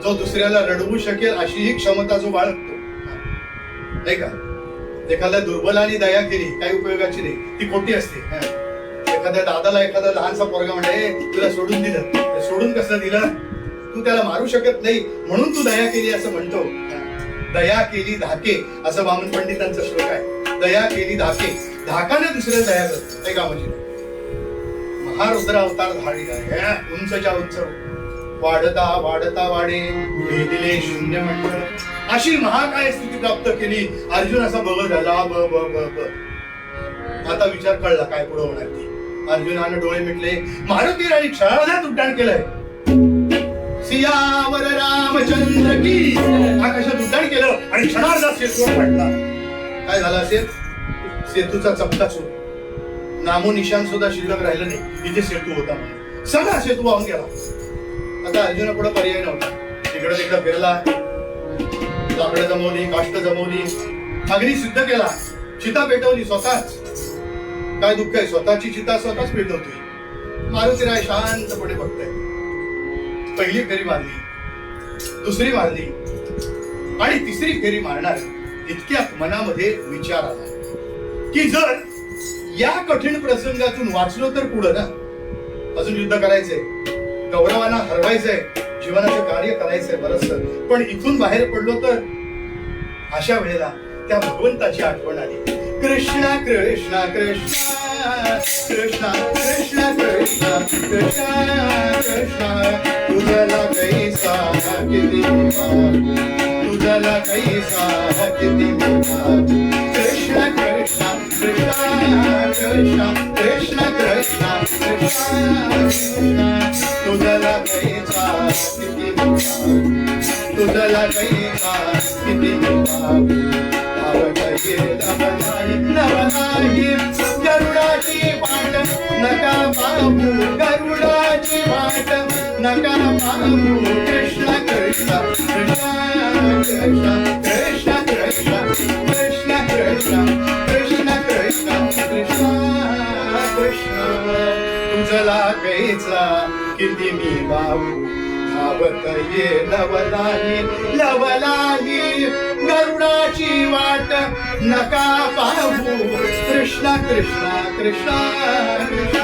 जो दुसऱ्याला रडवू शकेल अशी ही क्षमता जो बाळगतो, नाही का. एखाद्या दुर्बलाने दया केली काही उपयोगाची नाही, ती खोटी असते. एखाद्या दादाला एखादा लहानसा पोरगा म्हणजे तुला सोडून दिलं, सोडून कसं दिलं, तू त्याला मारू शकत नाही म्हणून तू दया केली असं म्हणतो. दया केली धाके असं वामन पंडितांचा श्लोक आहे. दया केली धाके, धाकाने दुसऱ्याला दया करतो, नाही का. म्हणजे महारुद्र अवतार धाडी आहे. उंचच्या उंच वाढता वाढता वाढे, भेदिले शून्य मंडळ, अशी महाकाय स्थिती प्राप्त केली. अर्जुन असा बघत झाला. ब ब ब ब आता विचार कळला काय पुढे होणार ती. अर्जुनाने डोळे मिटले. मारुतीरायाने क्षणार्धात उड्डाण केलंय. सियावर रामचंद्र की आकाशात उड्डाण केलं आणि क्षणार्धात सेतूवर पडला. काय झालं असेल? सेतूचा चपटा सुरू, नामो निशान सुद्धा शिल्लक राहिलं नाही. इथे सेतू होता म्हणून सगळा सेतू वाहून गेला. आता अर्जुना पुढे पर्याय नव्हता. तिकडे तिकडे फिरला, लाकडं जमवली, काष्ट जमवली, अग्नी सिद्ध केला, चिता पेटवली स्वतःच. काय दुःख आहे, स्वतःची चिता स्वतःच पेटवतोय. मारुतीराय शांतपणे बघताय. पहिली फेरी मारली, दुसरी मारली आणि तिसरी फेरी मारणार इतक्यात मनामध्ये विचार आला की जर या कठीण प्रसंगातून वाचलो तर पुढं ना, अजून युद्ध करायचंय, गौरवांना हरवायचंय, जीवनाचं कार्य करायचंय बरंच. पण इथून बाहेर पडलो तर अशा वेळेला त्या भगवंताची आठवण आली. कृष्ण कृष्ण कृष्ण कृष्ण कृष्ण कृष्ण कृष्ण कृष्ण तुझला कैसा किती तुझला कैसा किती कृष्ण कृष्ण कृष्ण कृष्ण कृष्ण कृष्ण कृष्ण तुझला कैसा किती तुझला कैसा किती गरुडाची वाट नका पाहू, गरुडाची वाट नका पाहू. कृष्ण कृष्ण कृष्ण कृष्ण कृष्ण कृष्ण कृष्ण कृष्ण कृष्ण कृष्ण कृष्ण तुझला कैचा किती मी बाबू, धावत ये लवलाही लवलाही, गरुडाची वाट नका पाहू. कृष्ण कृष्ण कृष्ण कृष्ण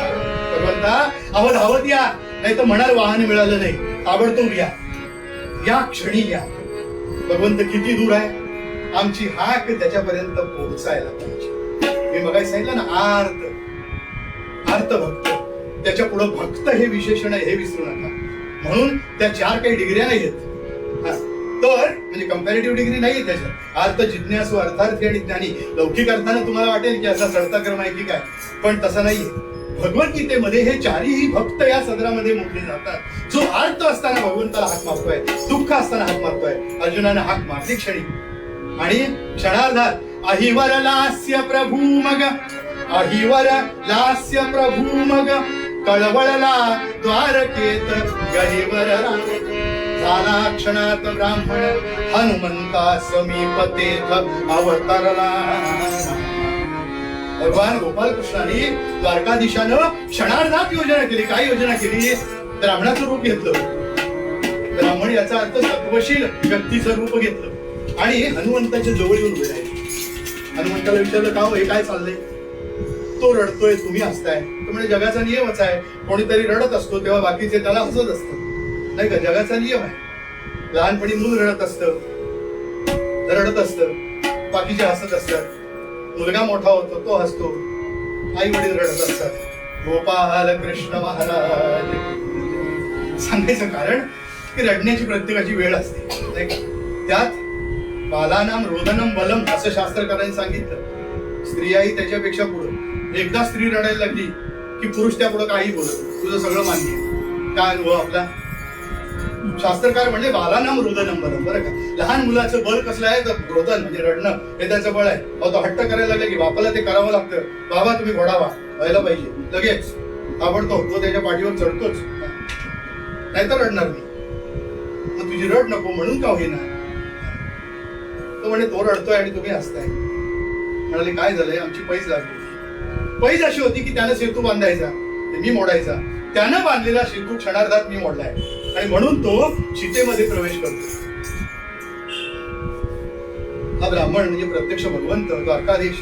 भगवंता अहो धावत या, नाही तर म्हणाल वाहन मिळालं नाही. ताबडतोब या, या क्षणी या. भगवंत किती दूर आहे, आमची हाक त्याच्यापर्यंत पोहोचायला पाहिजे. मी मगाशी सांगितलं ना, आर्त भक्त, त्याच्या पुढे भक्त हे विशेषण आहे, हे विसरू नका. म्हणून त्या 4 काही डिग्र्या नाही आहेत. तर म्हणजे कंपॅरेटिव्ह डिग्री नाही त्याच्यात. अर्थ जिज्ञासू, अर्थार्थी आणि ज्ञानी. लौकिक अर्थानं तुम्हाला वाटेल की असा चढता क्रम आहे की काय, पण तसं नाहीये. भगवद्गीतेमध्ये हे 4ही भक्त या सदरामध्ये म्हटले जातात. जो अर्थ असताना भगवंताला हाक मारतोय, दुःख असताना हाक मारतोय. अर्जुनाने हाक मारली क्षणी आणि क्षणार्धात अहिवर लास्य प्रभू मग, अहिवर लास्य प्रभू मग, कळवळला द्वारकेत गहिवर झाला क्षणात ब्राह्मण, हनुमंता समीपतेत अवतरला. भगवान गोपाल कृष्णाने द्वारकाधीशानं क्षणार्धात योजना केली. काय योजना केली? ब्राह्मणाचं रूप घेतलं. ब्राह्मण याचा अर्थ सत्वशील व्यक्तीचं रूप घेतलं आणि हनुमंताच्या जवळ येऊन उभे राहिले. हनुमंताला विचारलं, का हे काय चाललंय? तो रडतोय, तुम्ही हसताय. तो म्हणजे जगाचा नियमच आहे, कोणीतरी रडत असतो तेव्हा बाकीचे त्याला हसत असतं, नाही का. जगाचा नियम आहे. लहानपणी मूल रडत असतं, रडत असतं, बाकीचे हसत असतात. मुलगा मोठा होतो, तो हसतो, आई वडील रडत असतात. गोपाल कृष्ण महाराज. सांगायचं कारण की रडण्याची प्रत्येकाची वेळ असते, नाही का? त्यात बालानाम रोदनम बलम असं शास्त्रकारांनी सांगितलं. स्त्रियाही त्याच्यापेक्षा पुढं. एकदा स्त्री रडायला लागली की पुरुष त्या पुढे काही बोलत. तुझं सगळं मान्य. काय अनुभव आपला? शास्त्रकार म्हणले बालानाम रोदनम बलम. बरं का, लहान मुलाचं बळ कसलं आहे तर रोदन म्हणजे रडणं हे त्याचं बळ आहे. तो हट्ट करायला लागला की बापाला ते करावं लागतं. बाबा तुम्ही घोडावा व्हायला पाहिजे, लगेच आवडतो तो त्याच्या पाठीवर चढतोच, नाहीतर रडणार नाही. मग तुझी रड नको म्हणून का होईना. तो म्हणे तो रडतोय आणि तुम्ही हसताय. म्हणाले काय झालंय, आमची पैज लागली होती. पैज अशी होती की त्यानं सेतू बांधायचा, मी मोडायचा. त्यानं बांधलेला सेतू क्षणार्धात मी मोडलाय आणि म्हणून तो चितेमध्ये प्रवेश करतो. हा ब्राह्मण म्हणजे प्रत्यक्ष भगवंत द्वारकाधीश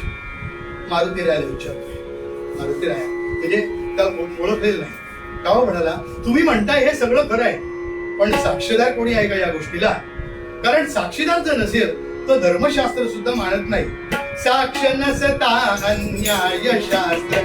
मारुतीरायाला विचारतोय. मारुतीराया म्हणजे त्याला ओळखलेलं नाही. का म्हणाला, तुम्ही म्हणताय हे सगळं खरं आहे, पण साक्षीदार कोणी आहे का या गोष्टीला? कारण साक्षीदार जर नसेल तर धर्मशास्त्र सुद्धा मानत नाही. साक्ष नसता अन्याय शास्त्र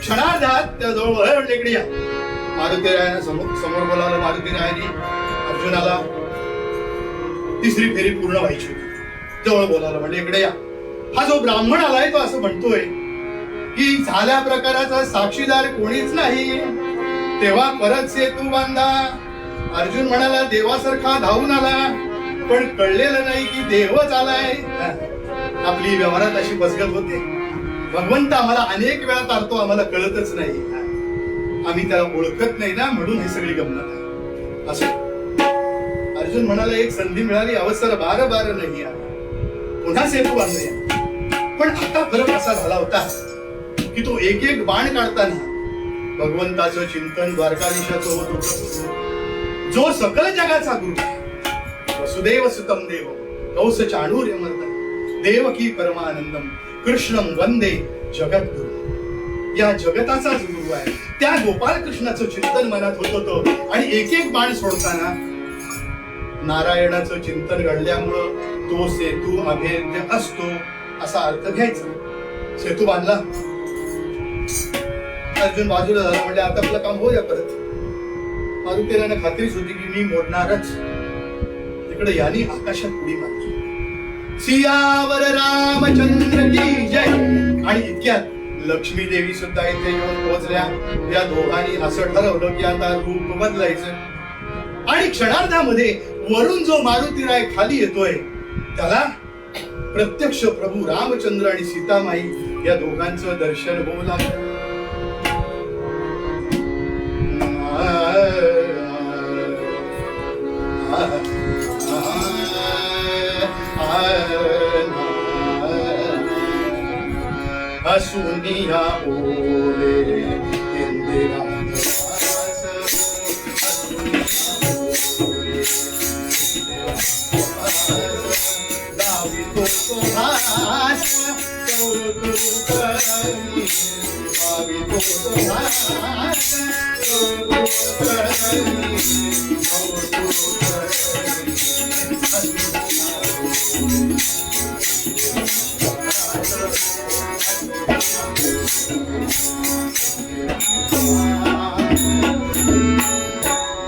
क्षणार्धात त्या जवळ वळवलं. इकडे या. मारुतीरायाने समोर बोलावलं. मारुतीरायाने अर्जुनाला तिसरी फेरी पूर्ण व्हायची होती. जवळ बोलावलं, म्हणजे इकडे या. हा जो ब्राह्मण आलाय तो असं म्हणतोय की झाल्या प्रकाराचा साक्षीदार कोणीच नाही, तेव्हा परत सेतू बांधा. अर्जुन म्हणाला देवासारखा धावून आला, पण कळलेलं नाही की देवच आलाय. आपली व्यवहारात अशी बसगत होते. भगवंत आम्हाला अनेक वेळा तारतो, आम्हाला कळतच नाही. आम्ही त्याला ओळखत नाही ना, म्हणून ही सगळी गंमत आहे. असं अर्जुन म्हणाला, एक संधी मिळाली, अवसर बार बार नाही आला, पुन्हा सेतू बांधूया. पण आता फरक असा झाला होता की तो एक एक बाण काढताना भगवंताचं चिंतन द्वारकाधीशाचं होत होतं, जो सकल जगाचा गुरु आहे. वसुदेव सुतम देव कौस चाणूर्य मर्दन देवकी परमानंदम कृष्णम वंदे जगद्गुरु. या जगताचाच गुरु आहे. त्या गोपाल कृष्णाचं चिंतन मनात होत होतं आणि एक एक बाण सोडताना नारायणाचं चिंतन घडल्यामुळं तो सेतू अभेद्य असतो असा अर्थ घ्यायचा. सेतू बांधला. अर्जुन बाजूला झाला, म्हणजे आता आपलं काम होऊया परत. मारुतीरायाने खात्रीच होती की मी मोडणारच. तिकडे यानी आकाशात उडी मारली. सियावर रामचंद्र की जय. आणि इतक्यात लक्ष्मी देवी सुद्धा इथे येऊन पोहोचल्या. या दोघांनी असं ठरवलं की आता रूप बदलायचं आणि क्षणार्धामध्ये वरून जो मारुतीराय खाली येतोय त्याला प्रत्यक्ष प्रभू रामचंद्र आणि सीतामाई या दोघांचं दर्शन होऊ लागलं. सुनिया बोले इंदिरा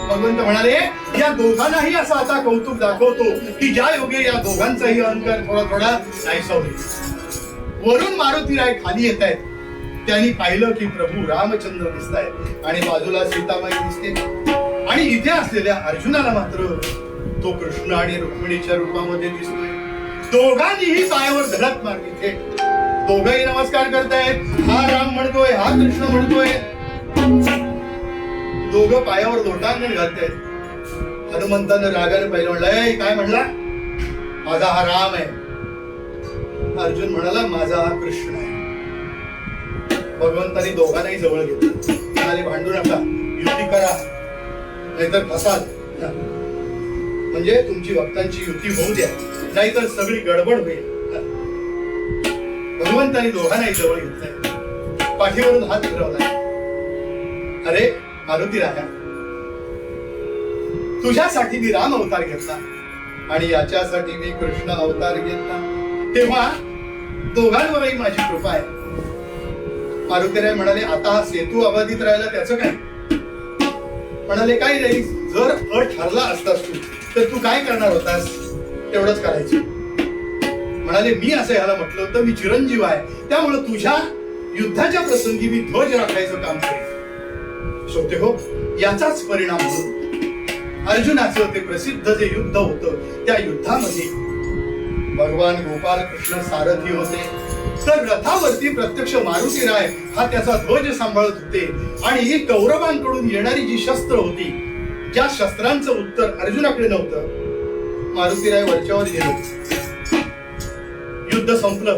भगवंत म्हणाले, या दोघांनाही असं आता कौतुक दाखवतो की ज्या योगे या दोघांचाही अहंकार थोडा थोडा नाहीसा होईल. वरून मारुतीराय खाली येत आहेत. त्यांनी पाहिलं की प्रभू रामचंद्र दिसतायत आणि बाजूला सीतामाई दिसते. आणि इथे असलेल्या अर्जुनाला मात्र तो कृष्ण आणि रुक्मिणीच्या रूपामध्ये दिसतोय. दोघांनीही पायावर धडक मारली. थेट दोघंही नमस्कार करतायत. हा राम म्हणतोय, हा कृष्ण म्हणतोय. दोघं पायावर लोटांगण घालतायत. हनुमंतानं रागाने पहिलं म्हणलं, "ए, काय म्हणला? माझा हा राम आहे." अर्जुन म्हणाला, "माझा हा कृष्ण आहे." भगवंतांनी दोघांनाही जवळ घेतलं, म्हणाले, "भांडू नका, युती करा, नाहीतर फसाल. म्हणजे तुमची भक्तांची युती होऊ द्या, नाहीतर सगळी गडबड होईल." भगवंतांनी दोघांनाही जवळ घेतलंय, पाठीवरून हात फिरवलाय. "अरे मारुती राजा, तुझ्यासाठी मी राम अवतार घेतला आणि याच्यासाठी मी कृष्ण अवतार घेतला, तेव्हा दोघांवरही माझी कृपा आहे." मारुतीराय म्हणाले, "आता हा सेतू अबाधित राहिला त्याचं काय?" म्हणाले, "काही नाही, जर ठरला असतास तू तर तू काय करणार होतास? तेवढंच करायचं." म्हणाले, "मी असं ह्याला म्हटलं होतं, मी चिरंजीव आहे, त्यामुळे तुझ्या युद्धाच्या प्रसंगी मी ध्वज राखायचं काम करेन." श्रोते हो, याचाच परिणाम म्हणून अर्जुनाचं ते प्रसिद्ध जे युद्ध होतं, त्या युद्धामध्ये भगवान गोपाल कृष्ण सारथी होते, तर रथावरती प्रत्यक्ष मारुतीराय हा त्याचा ध्वज सांभाळत होते. आणि कौरवांकडून येणारी जी शस्त्र होती, ज्या शस्त्रांचं उत्तर अर्जुनाकडे नव्हतं, मारुतीराय वरच्यावर गेले. युद्ध संपलं,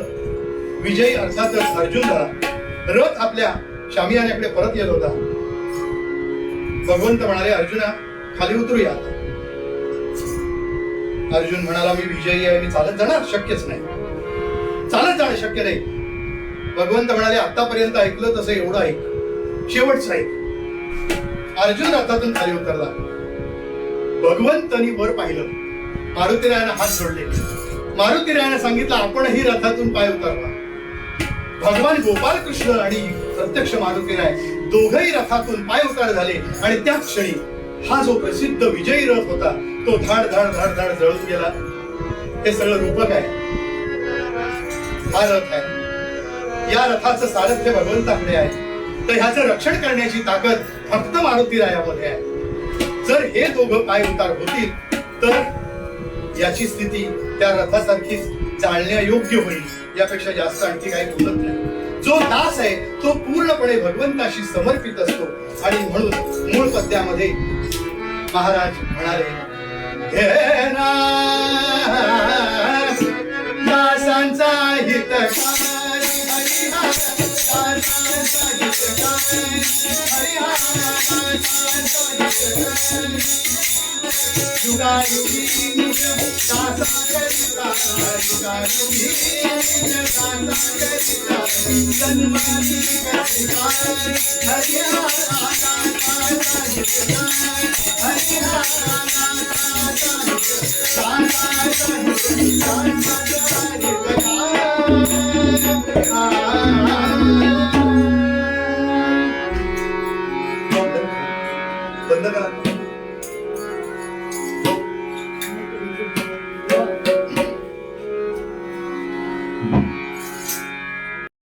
विजयी अर्थातच अर्जुन झाला. रथ आपल्या शामियान्याकडे परत येत होता. भगवंत म्हणाले, "अर्जुना, खाली उतरूया." अर्जुन म्हणाला, "मी विजयी आहे, मी चालत जाणार शक्यच नाही, चालत जाणं शक्य नाही." भगवंत म्हणाले, "आतापर्यंत ऐकलं तसं एवढं ऐक, शेवटचं ऐक." अर्जुन रथातून खाली उतरला. भगवंतांनी वर पाहिलं, मारुतीरायानं हात जोडले. मारुतीरायानं सांगितलं, "आपणही रथातून पाय उतरवा." भगवान गोपाल कृष्ण आणि प्रत्यक्ष मारुतीराय दोघही रथातून पाय उतार झाले आणि त्याच क्षणी हा जो प्रसिद्ध विजयी रथ होता तो धाड धाड धाड धाड जळून गेला. हे सगळं रूपक आहे, हा रथ आहे. या रथाचं सारथ्य भगवंताकडे आहे, तर ह्याचं रक्षण करण्याची ताकद फक्त मारुतीरायामध्ये आहे. जर हे दोघं पाय उतार होतील तर याची स्थिती त्या रथासारखीच चालण्या योग्य होईल. यापेक्षा जास्त आणखी काही बोलत नाही. जो दास आहे तो पूर्णपणे भगवंताशी समर्पित असतो. आणि म्हणून मूळ पद्यामध्ये महाराज म्हणाले, "घे ना दासांचा हितकारी हरिहा, दासांचा हितकारी हरिहा, दासांचा हितकारी युगायुगी निज दासाकरिता, युगायुगी निज दासाकरिता सन्मानी करिता हरिहा, दासांचा हितकारी हरिहा, बंद करा.